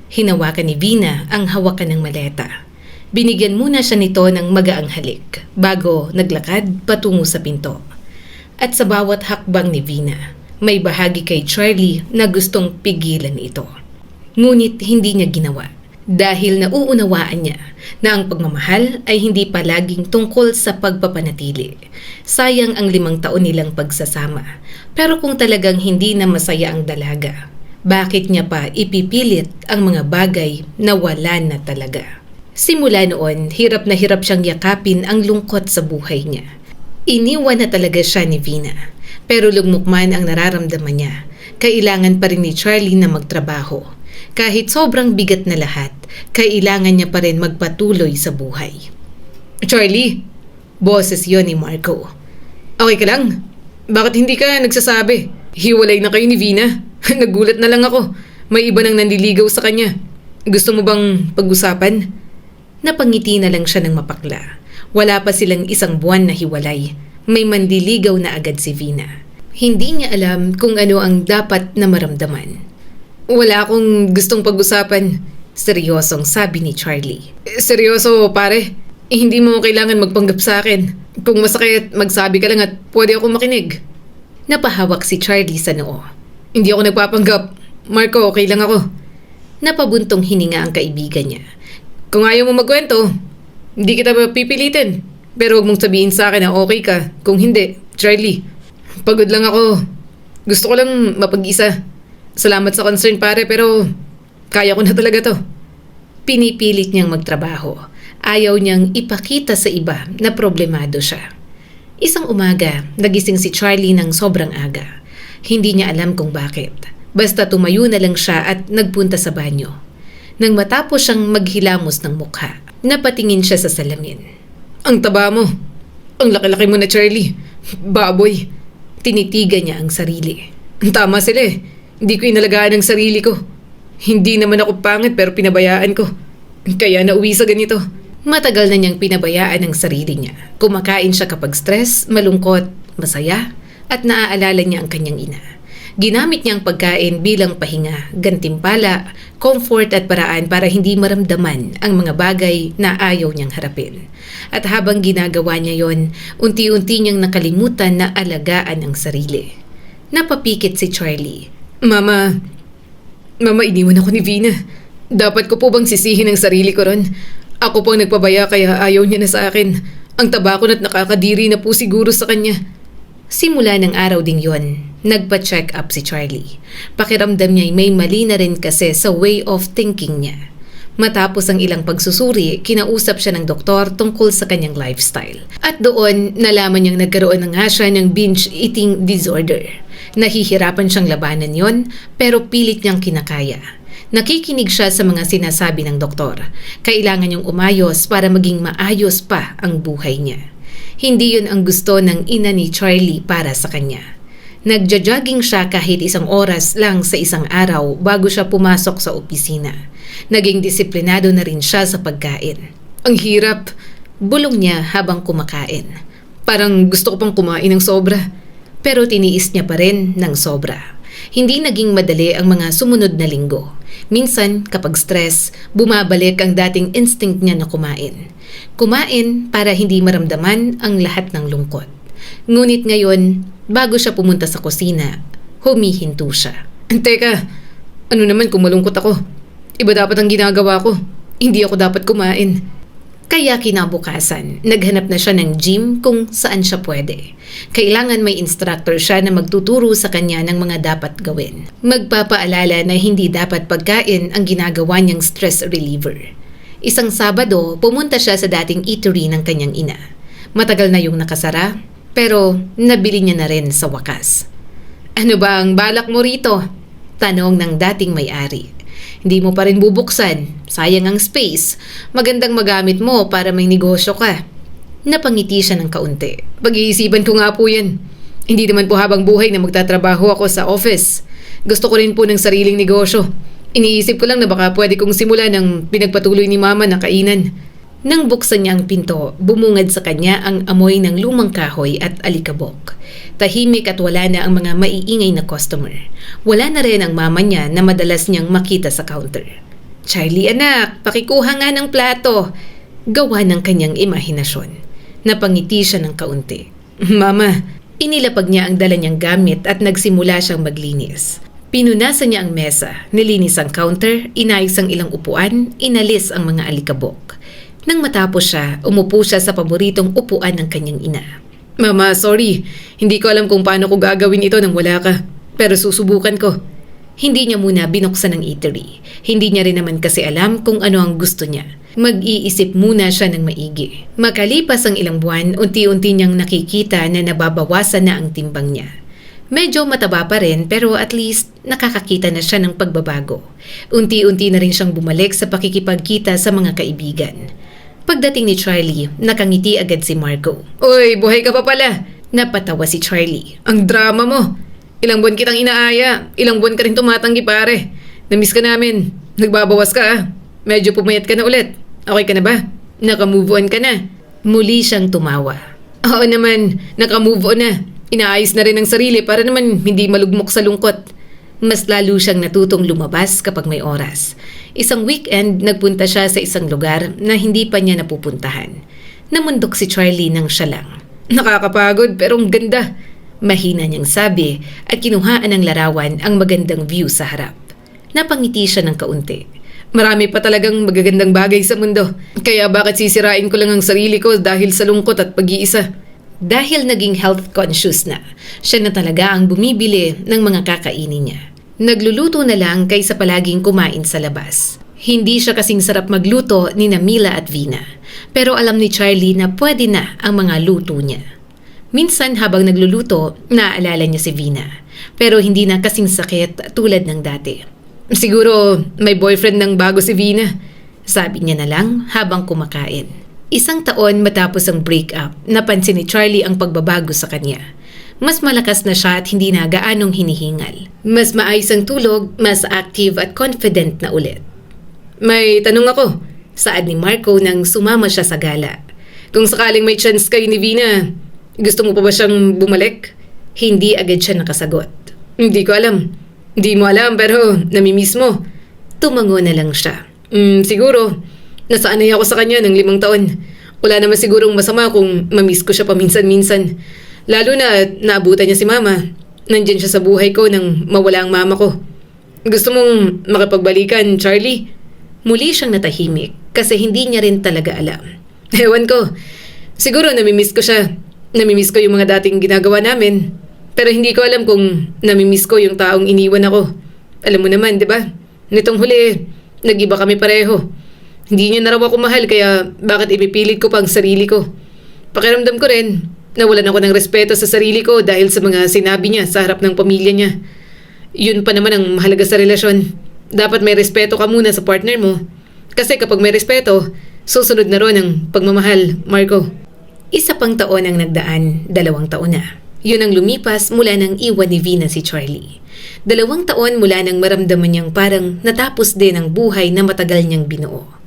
Hinawakan ni Vina ang hawakan ng maleta. Binigyan muna siya nito ng magaang halik bago naglakad patungo sa pinto. At sa bawat hakbang ni Vina, may bahagi kay Charlie na gustong pigilan ito. Ngunit hindi niya ginawa dahil nauunawaan niya na ang pagmamahal ay hindi palaging tungkol sa pagpapanatili. Sayang ang 5 taon nilang pagsasama. Pero kung talagang hindi na masaya ang dalaga, bakit niya pa ipipilit ang mga bagay na wala na talaga? Simula noon, hirap na hirap siyang yakapin ang lungkot sa buhay niya. Iniwan na talaga siya ni Vina. Pero lugmok-man ang nararamdaman niya, kailangan pa rin ni Charlie na magtrabaho. Kahit sobrang bigat na lahat, kailangan niya pa rin magpatuloy sa buhay. Charlie, boses yon ni Marco. Okay ka lang? Bakit hindi ka nagsasabi? Hiwalay na kayo ni Vina. Nagulat na lang ako. May iba nang nanliligaw sa kanya. Gusto mo bang pag-usapan? Napangiti na lang siya ng mapakla. Wala pa silang 1 buwan na hiwalay. May manliligaw na agad si Vina. Hindi niya alam kung ano ang dapat na maramdaman. Wala akong gustong pag-usapan. Seryosong sabi ni Charlie. Seryoso, pare. Hindi mo kailangan magpanggap sa akin. Kung masakit, magsabi ka lang at pwede akong makinig. Napahawak si Charlie sa noo. Hindi ako nagpapanggap. Marco, okay lang ako. Napabuntong hininga ang kaibigan niya. Kung ayaw mo magkwento, hindi kita pipilitin. Pero huwag mong sabihin sa akin na okay ka. Kung hindi, Charlie, pagod lang ako. Gusto ko lang mapag-isa. Salamat sa concern, pare, pero kaya ko na talaga to. Pinipilit niyang magtrabaho. Ayaw niyang ipakita sa iba na problemado siya. Isang umaga, nagising si Charlie ng sobrang aga. Hindi niya alam kung bakit. Basta tumayo na lang siya at nagpunta sa banyo. Nang matapos siyang maghilamos ng mukha, napatingin siya sa salamin. Ang taba mo. Ang laki-laki mo na, Charlie. Baboy. Tinitigan niya ang sarili. Tama sila eh. Hindi ko inalagaan ang sarili ko. Hindi naman ako pangit pero pinabayaan ko. Kaya nauwi sa ganito. Matagal na niyang pinabayaan ang sarili niya. Kumakain siya kapag stress, malungkot, masaya, at naaalala niya ang kanyang ina. Ginamit niya ang pagkain bilang pahinga, gantimpala, comfort at paraan para hindi maramdaman ang mga bagay na ayaw niyang harapin. At habang ginagawa niya yon, unti-unti niyang nakalimutan na alagaan ang sarili. Napapikit si Charlie. Mama, iniwan ako ni Vina. Dapat ko po bang sisihin ang sarili ko ron? Ako po ang nagpabaya kaya ayaw niya na sa akin. Ang taba ko na't nakakadiri na po siguro sa kanya. Simula ng araw ding yon, nagpa-check up si Charlie. Pakiramdam niya may mali na rin kasi sa way of thinking niya. Matapos ang ilang pagsusuri, kinausap siya ng doktor tungkol sa kanyang lifestyle. At doon, nalaman niyang nagkaroon na nga siya ng binge eating disorder. Nahihirapan siyang labanan yon, pero pilit niyang kinakaya. Nakikinig siya sa mga sinasabi ng doktor. Kailangan niyang umayos para maging maayos pa ang buhay niya. Hindi yun ang gusto ng ina ni Charlie para sa kanya. Nagja-jogging siya kahit 1 oras lang sa isang araw bago siya pumasok sa opisina. Naging disiplinado na rin siya sa pagkain. Ang hirap, bulong niya habang kumakain. Parang gusto ko pang kumain ng sobra. Pero tiniis niya pa rin ng sobra. Hindi naging madali ang mga sumunod na linggo. Minsan, kapag stress, bumabalik ang dating instinct niya na kumain. Kumain para hindi maramdaman ang lahat ng lungkot. Ngunit ngayon, bago siya pumunta sa kusina, humihinto siya. Teka, ano naman kung malungkot ako? Iba dapat ang ginagawa ko. Hindi ako dapat kumain. Kaya kinabukasan, naghanap na siya ng gym kung saan siya pwede. Kailangan may instructor siya na magtuturo sa kanya ng mga dapat gawin. Magpapaalala na hindi dapat pagkain ang ginagawa niyang stress reliever. Isang Sabado, pumunta siya sa dating eatery ng kanyang ina. Matagal na yung nakasara, pero nabili niya na rin sa wakas. "Ano ba ang balak mo rito?" tanong ng dating may-ari. "Hindi mo pa rin bubuksan. Sayang ang space. Magandang magamit mo para may negosyo ka." Napangiti siya ng kaunti. Pag-iisipan ko nga po yan. Hindi naman po habang buhay na magtatrabaho ako sa office. Gusto ko rin po ng sariling negosyo. Iniisip ko lang na baka pwede kong simulan ng pinagpatuloy ni Mama na kainan. Nang buksan niya ang pinto, bumungad sa kanya ang amoy ng lumang kahoy at alikabok. Tahimik at wala na ang mga maiingay na customer. Wala na rin ang mama niya na madalas niyang makita sa counter. "Charlie anak, pakikuha nga ng plato." Gawa ng kanyang imahinasyon. Napangiti siya ng kaunti. Mama, Inilapag niya ang dala niyang gamit at nagsimula siyang maglinis. Pinunasan niya ang mesa, nilinis ang counter, inayos ang ilang upuan, inalis ang mga alikabok. Nang matapos siya, umupo siya sa paboritong upuan ng kanyang ina. Mama, sorry. Hindi ko alam kung paano ko gagawin ito nang wala ka. Pero susubukan ko. Hindi niya muna binuksan ang eatery. Hindi niya rin naman kasi alam kung ano ang gusto niya. Mag-iisip muna siya ng maigi. Makalipas ang ilang buwan, unti-unti niyang nakikita na nababawasan na ang timbang niya. Medyo mataba pa rin pero at least nakakakita na siya ng pagbabago. Unti-unti na rin siyang bumalik sa pakikipagkita sa mga kaibigan. Pagdating ni Charlie, nakangiti agad si Marco. Uy, buhay ka pa pala. Napatawa si Charlie. Ang drama mo. Ilang buwan kitang inaaya. Ilang buwan ka rin tumatanggi pare. Namiss ka namin. Nagbabawas ka ah. Medyo pumayat ka na ulit. Okay ka na ba? Naka-move on ka na. Muli siyang tumawa. Oo naman, naka-move on na. Inaayos na rin ang sarili para naman hindi malugmok sa lungkot. Mas lalo siyang natutong lumabas kapag may oras. Isang weekend, nagpunta siya sa isang lugar na hindi pa niya napupuntahan. Namundok si Charlie nang siya lang. Nakakapagod pero ang ganda. Mahina niyang sabi at kinuhaan ng larawan ang magandang view sa harap. Napangiti siya ng kaunti. Marami pa talagang magagandang bagay sa mundo. Kaya bakit sisirain ko lang ang sarili ko dahil sa lungkot at pag-iisa? Dahil naging health conscious na, siya na talaga ang bumibili ng mga kakainin niya. Nagluluto na lang kaysa palaging kumain sa labas. Hindi siya kasing sarap magluto ni Mila at Vina. Pero alam ni Charlie na pwede na ang mga luto niya. Minsan habang nagluluto, naaalala niya si Vina. Pero hindi na kasing sakit tulad ng dati. Siguro may boyfriend ng bago si Vina. Sabi niya na lang habang kumakain. Isang taon matapos ang breakup, napansin ni Charlie ang pagbabago sa kanya. Mas malakas na siya at hindi na gaanong hinihingal. Mas maayos ang tulog, mas active at confident na ulit. May tanong ako. Saad ni Marco nang sumama siya sa gala. Kung sakaling may chance kayo ni Vina, gusto mo pa ba siyang bumalik? Hindi agad siya nakasagot. Hindi ko alam. Hindi mo alam pero namimiss mo. Tumango na lang siya. Siguro. Nasanay ako sa kanya ng 5 taon. Wala naman sigurong masama kung mamiss ko siya paminsan-minsan. Lalo na naabutan niya si Mama. Nandyan siya sa buhay ko nang mawala ang mama ko. Gusto mong makipagbalikan, Charlie? Muli siyang natahimik kasi hindi niya rin talaga alam. Ewan ko. Siguro namimiss ko siya. Namimiss ko yung mga dating ginagawa namin. Pero hindi ko alam kung namimiss ko yung taong iniwan ako. Alam mo naman, di ba? Nitong huli, nag-iba kami pareho. Hindi niya na raw ako mahal kaya bakit ipipilit ko pang sarili ko? Pakiramdam ko rin, nawalan ako ng respeto sa sarili ko dahil sa mga sinabi niya sa harap ng pamilya niya. Yun pa naman ang mahalaga sa relasyon. Dapat may respeto ka muna sa partner mo. Kasi kapag may respeto, susunod na ron ang pagmamahal, Marco. Isa pang taon ang nagdaan, 2 taon na. Yun ang lumipas mula nang iwan ni Vina si Charlie. 2 taon mula nang maramdaman niyang parang natapos din ang buhay na matagal niyang binuo.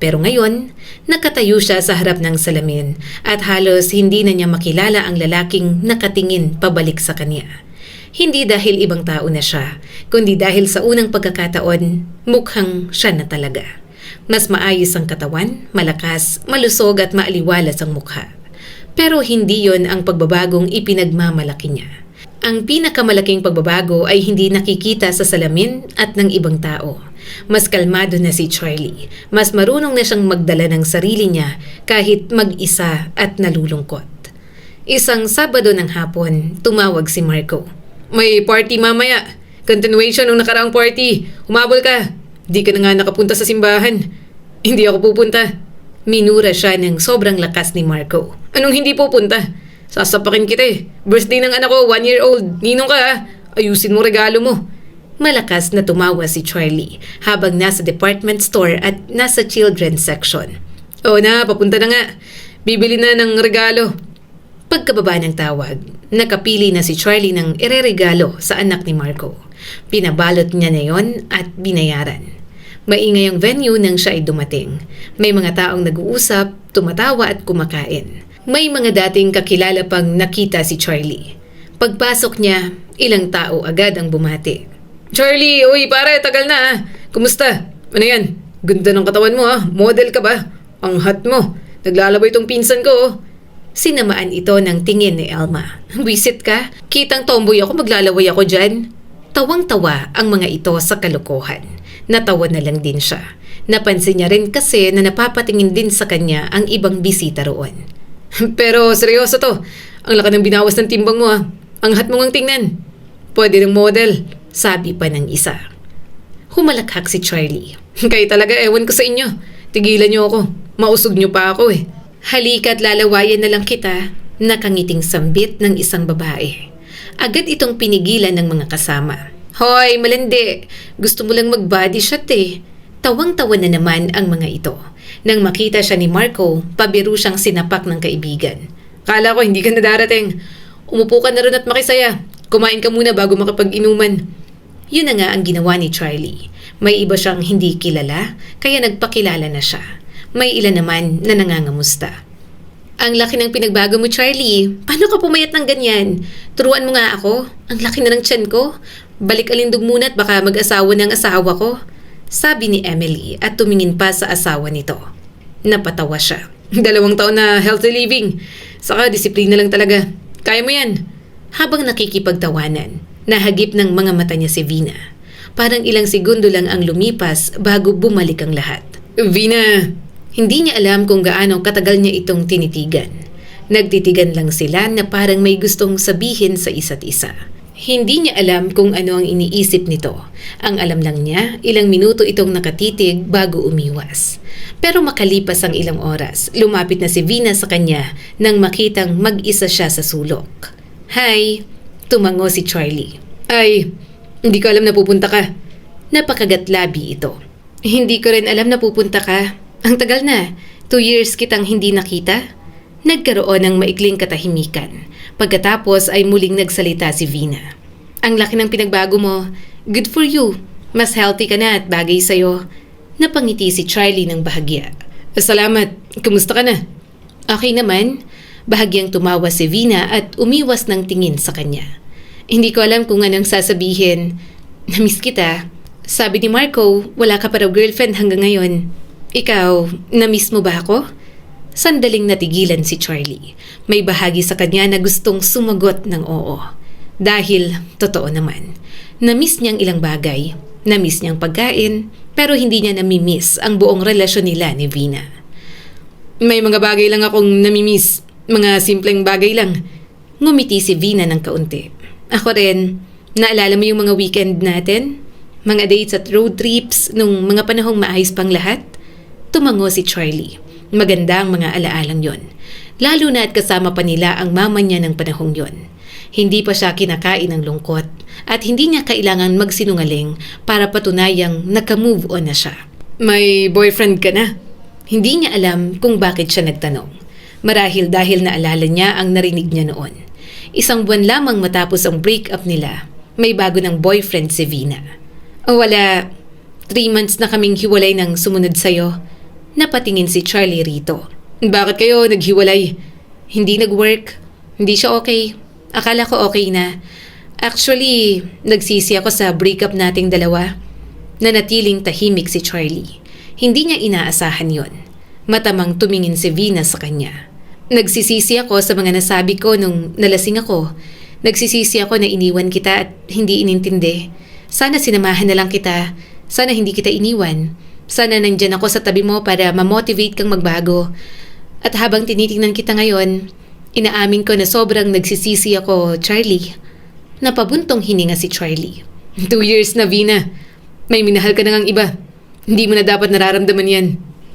Pero ngayon, nakatayo siya sa harap ng salamin at halos hindi na niya makilala ang lalaking nakatingin pabalik sa kanya. Hindi dahil ibang tao na siya, kundi dahil sa unang pagkakataon, mukhang siya na talaga. Mas maayos ang katawan, malakas, malusog at maaliwalas ang mukha. Pero hindi yon ang pagbabagong ipinagmamalaki niya. Ang pinakamalaking pagbabago ay hindi nakikita sa salamin at ng ibang tao. Mas kalmado na si Charlie. Mas marunong na siyang magdala ng sarili niya kahit mag-isa at nalulungkot. Isang Sabado ng hapon, tumawag si Marco. May party mamaya. Continuation ng nakaraang party. Humabol ka. Di ka na nga nakapunta sa simbahan. Hindi ako pupunta. Minura siya ng sobrang lakas ni Marco. Anong hindi pupunta? Sasapakin kita eh. Birthday ng anak ko, 1-year-old. Ninong ka ha. Ayusin mo regalo mo. Malakas na tumawa si Charlie habang nasa department store at nasa children's section. Oo na, papunta na nga. Bibili na ng regalo. Pagkababa ng tawag, nakapili na si Charlie ng ireregalo sa anak ni Marco. Pinabalot niya na yon at binayaran. Maingay ang venue nang siya ay dumating. May mga taong nag-uusap, tumatawa at kumakain. May mga dating kakilala pang nakita si Charlie. Pagpasok niya, ilang tao agad ang bumati. Charlie, uy pare, tagal na ah. Kumusta? Ano yan? Ganda ng katawan mo ah. Model ka ba? Ang hot mo. Naglalabay tong pinsan ko oh. Sinamaan ito ng tingin ni Elma. Wisit ka? Kitang tomboy ako, maglalaway ako dyan. Tawang-tawa ang mga ito sa kalokohan. Natawa na lang din siya. Napansin niya rin kasi na napapatingin din sa kanya ang ibang bisita roon. Pero seryoso to. Ang laki ng binawas ng timbang mo ah. Ang hot mo ngang tingnan. Pwede ng model. Sabi pa ng isa. Humalakhak si Charlie. Kayo talaga, ewan ko sa inyo. Tigilan niyo ako. Mausog niyo pa ako eh. Halika't lalawayan na lang kita, nakangiting sambit ng isang babae. Agad itong pinigilan ng mga kasama. Hoy, malandi! Gusto mo lang mag-body shot eh. Tawang-tawa na naman ang mga ito. Nang makita siya ni Marco, pabiro siyang sinapak ng kaibigan. Kala ko hindi ka na darating. Umupo ka na rin at makisaya. Kumain ka muna bago makapag-inuman. Yun na nga ang ginawa ni Charlie. May iba siyang hindi kilala, kaya nagpakilala na siya. May ilan naman na nangangamusta. Ang laki ng pinagbago mo, Charlie. Paano ka pumayat ng ganyan? Turuan mo nga ako. Ang laki na ng tiyan ko. Balik alindog muna at baka mag-asawa ng asawa ko. Sabi ni Emily at tumingin pa sa asawa nito. Napatawa siya. 2 taon na healthy living. Saka disiplina lang talaga. Kaya mo yan. Habang nakikipagtawanan, nahagip ng mga mata niya si Vina. Parang ilang segundo lang ang lumipas bago bumalik ang lahat. Vina! Hindi niya alam kung gaano katagal niya itong tinitigan. Nagtitigan lang sila na parang may gustong sabihin sa isa't isa. Hindi niya alam kung ano ang iniisip nito. Ang alam lang niya, ilang minuto itong nakatitig bago umiwas. Pero makalipas ang ilang oras, lumapit na si Vina sa kanya nang makitang mag-isa siya sa sulok. Hi! Tumango si Charlie. Ay, hindi ko alam na pupunta ka. Napakagatlabi ito. Hindi ko rin alam na pupunta ka. Ang tagal na. 2 years kitang hindi nakita. Nagkaroon ng maikling katahimikan. Pagkatapos ay muling nagsalita si Vina. Ang laki ng pinagbago mo. Good for you. Mas healthy ka na at bagay sa'yo. Napangiti si Charlie ng bahagya. Salamat. Kumusta ka na? Okay naman. Bahagyang tumawa si Vina at umiwas ng tingin sa kanya. Hindi ko alam kung anong sasabihin. Namiss kita. Sabi ni Marco, wala ka pa raw girlfriend hanggang ngayon. Ikaw, namiss mo ba ako? Sandaling natigilan si Charlie. May bahagi sa kanya na gustong sumagot ng oo. Dahil, totoo naman, namiss niyang ilang bagay. Namiss niyang pagkain, pero hindi niya namimiss ang buong relasyon nila ni Vina. May mga bagay lang akong namimiss. Mga simpleng bagay lang. Ngumiti si Vina ng kaunti. Ako rin, naalala mo yung mga weekend natin? Mga dates at road trips nung mga panahong maayos pang lahat? Tumango si Charlie. Maganda ang mga alaalang yon. Lalo na at kasama pa nila ang mama niya ng panahong yon. Hindi pa siya kinakain ng lungkot at hindi niya kailangan magsinungaling para patunayang naka-move on na siya. May boyfriend ka na? Hindi niya alam kung bakit siya nagtanong. Marahil dahil naalala niya ang narinig niya noon. 1 buwan lamang matapos ang breakup nila, may bago ng boyfriend si Vina. O wala, 3 months na kaming hiwalay nang sumunod sa'yo. Napatingin si Charlie rito. Bakit kayo naghiwalay? Hindi nag-work. Hindi siya okay. Akala ko okay na. Actually, nagsisi ako sa breakup nating dalawa. Nanatiling tahimik si Charlie. Hindi niya inaasahan yon. Matamang tumingin si Vina sa kanya. Nagsisisi ako sa mga nasabi ko nung nalasing ako. Nagsisisi ako na iniwan kita at hindi inintindi. Sana sinamahan na lang kita. Sana hindi kita iniwan. Sana nandyan ako sa tabi mo para ma-motivate kang magbago. At habang tinitingnan kita ngayon, inaamin ko na sobrang nagsisisi ako, Charlie. Napabuntong hininga si Charlie. 2 years na, Vina. May minahal ka na ngang iba. Hindi mo na dapat nararamdaman yan.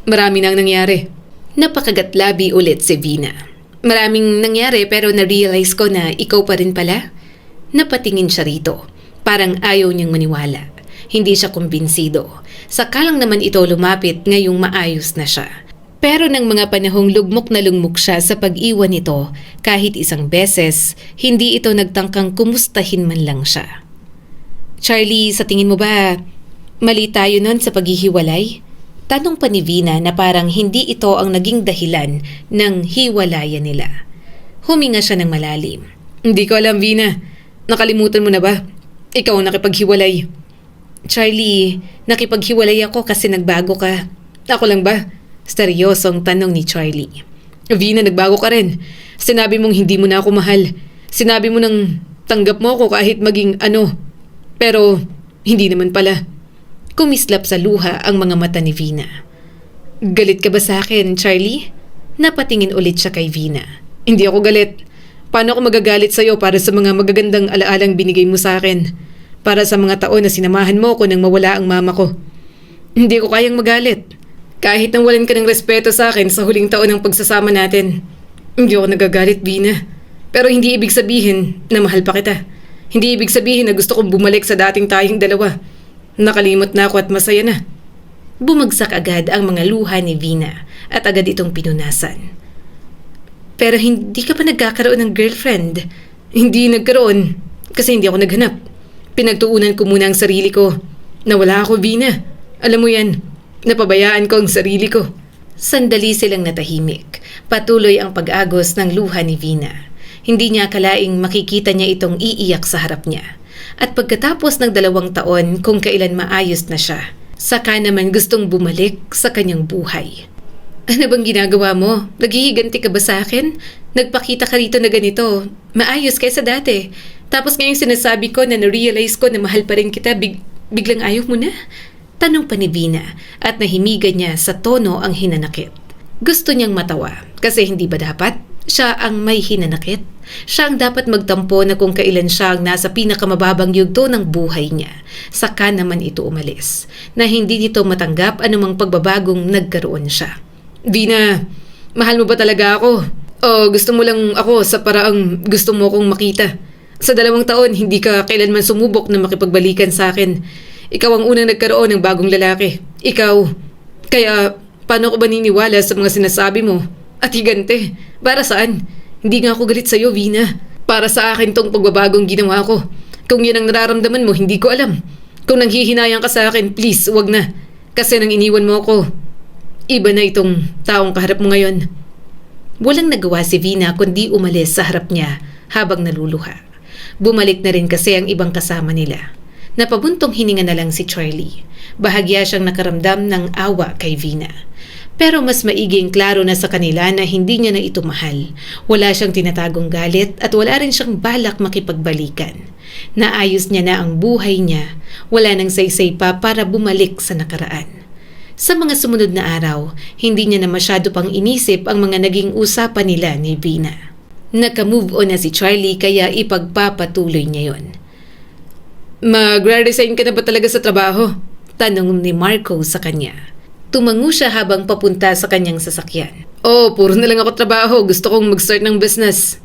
Marami na ang nangyari. Napakagatlabi ulit si Vina. Maraming nangyari pero na-realize ko na ikaw pa rin pala. Napatingin siya rito. Parang ayaw niyang maniwala. Hindi siya kumbinsido. Saka lang naman ito lumapit ngayong maayos na siya. Pero ng mga panahong lugmok na lugmok siya sa pag-iwan nito, kahit isang beses, hindi ito nagtangkang kumustahin man lang siya. Charlie, sa tingin mo ba, mali tayo nun sa paghihiwalay? Tanong pa ni Vina na parang hindi ito ang naging dahilan ng hiwalayan nila. Huminga siya ng malalim. Hindi ko alam, Vina. Nakalimutan mo na ba? Ikaw ang nakipaghiwalay. Charlie, nakipaghiwalay ako kasi nagbago ka. Ako lang ba? Seryosong tanong ni Charlie. Vina, nagbago ka rin. Sinabi mong hindi mo na ako mahal. Sinabi mo nang tanggap mo ako kahit maging ano. Pero hindi naman pala. Kumislap sa luha ang mga mata ni Vina. Galit ka ba sa akin, Charlie? Napatingin ulit siya kay Vina. Hindi ako galit. Paano ako magagalit sa'yo para sa mga magagandang alaalang binigay mo sa akin? Para sa mga taon na sinamahan mo ko nang mawala ang mama ko. Hindi ko kayang magalit. Kahit nang walan ka ng respeto sa akin sa huling taon ng pagsasama natin. Hindi ako nagagalit, Vina. Pero hindi ibig sabihin na mahal pa kita. Hindi ibig sabihin na gusto kong bumalik sa dating tayong dalawa. Nakalimot na ako at masaya na. Bumagsak agad ang mga luha ni Vina at agad itong pinunasan. Pero hindi ka pa nagkakaroon ng girlfriend? Hindi nagkaroon kasi hindi ako naghanap. Pinagtuunan ko muna ang sarili ko. Nawala ako, Vina. Alam mo yan, napabayaan ko ang sarili ko. Sandali silang natahimik. Patuloy ang pag-agos ng luha ni Vina. Hindi niya akalaing makikita niya itong iiyak sa harap niya. At pagkatapos ng 2 taon kung kailan maayos na siya, saka naman gustong bumalik sa kanyang buhay. Ano bang ginagawa mo? Naghihiganti ka ba sa akin? Nagpakita ka rito na ganito. Maayos kaysa dati. Tapos ngayong sinasabi ko na na-realize ko na mahal pa rin kita, biglang ayaw mo na? Tanong pa ni Vina at nahimigan niya sa tono ang hinanakit. Gusto niyang matawa kasi hindi ba dapat siya ang may hinanakit? Siya ang dapat magtampo na kung kailan siya ang nasa pinakamababang yugto ng buhay niya. Saka naman ito umalis, na hindi nito matanggap anumang pagbabagong nagkaroon siya. Vina, mahal mo ba talaga ako? O gusto mo lang ako sa paraang gusto mo kong makita? Sa 2 taon, hindi ka kailanman sumubok na makipagbalikan sa akin. Ikaw ang unang nagkaroon ng bagong lalaki. Ikaw. Kaya, paano ko ba niniwala sa mga sinasabi mo? At higante, para saan? Hindi nga ako galit sa'yo, Vina. Para sa akin tong pagbabagong ginawa ko. Kung yan ang nararamdaman mo, hindi ko alam. Kung nanghihinayang ka sa akin, please, wag na. Kasi nang iniwan mo ako, iba na itong taong kaharap mo ngayon. Walang nagawa si Vina kundi umalis sa harap niya habang naluluha. Bumalik na rin kasi ang ibang kasama nila. Napabuntong hininga na lang si Charlie. Bahagya siyang nakaramdam ng awa kay Vina. Pero mas maiging klaro na sa kanila na hindi niya na ito mahal. Wala siyang tinatagong galit at wala rin siyang balak makipagbalikan. Naayos niya na ang buhay niya. Wala nang saysay pa para bumalik sa nakaraan. Sa mga sumunod na araw, hindi niya na masyado pang inisip ang mga naging usapan nila ni Vina. Naka-move on na si Charlie kaya ipagpapatuloy niya yon. Magre-resign ka na ba talaga sa trabaho? Tanong ni Marco sa kanya. Tumango siya habang papunta sa kanyang sasakyan. Puro na lang ako trabaho. Gusto kong mag-start ng business.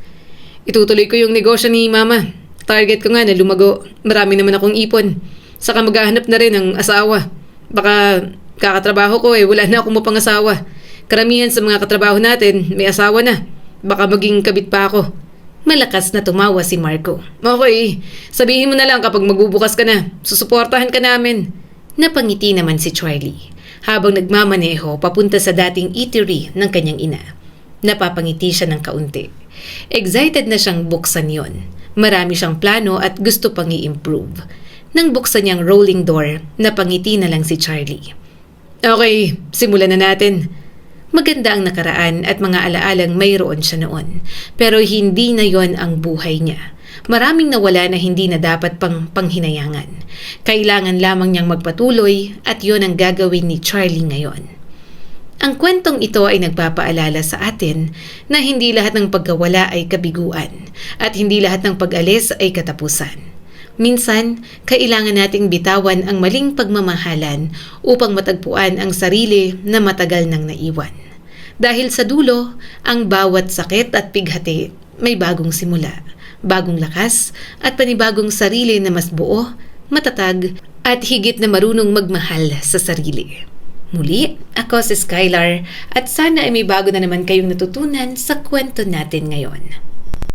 Itutuloy ko yung negosyo ni Mama. Target ko nga na lumago. Marami naman akong ipon. Saka maghahanap na rin ng asawa. Baka kakatrabaho ko wala na akong mapangasawa. Karamihan sa mga katrabaho natin may asawa na. Baka maging kabit pa ako. Malakas na tumawa si Marco. Okay, sabihin mo na lang kapag magbubukas ka na. Susuportahan ka namin. Napangiti naman si Charlie habang nagmamaneho papunta sa dating eatery ng kanyang ina. Napapangiti siya ng kaunti. Excited na siyang buksan yon. Marami siyang plano at gusto pang i-improve. Nang buksan niyang rolling door, napangiti na lang si Charlie. Okay, simulan na natin. Maganda ang nakaraan at mga alaalang mayroon siya noon. Pero hindi na yon ang buhay niya. Maraming nawala na hindi na dapat pang panghinayangan. Kailangan lamang niyang magpatuloy at yon ang gagawin ni Charlie ngayon. Ang kwentong ito ay nagpapaalala sa atin na hindi lahat ng pagkawala ay kabiguan at hindi lahat ng pag-alis ay katapusan. Minsan, kailangan nating bitawan ang maling pagmamahalan upang matagpuan ang sarili na matagal nang naiwan. Dahil sa dulo, ang bawat sakit at pighati may bagong simula, bagong lakas at panibagong sarili na mas buo, matatag at higit na marunong magmahal sa sarili. Muli, ako si Skylar at sana ay may bago na naman kayong natutunan sa kwento natin ngayon.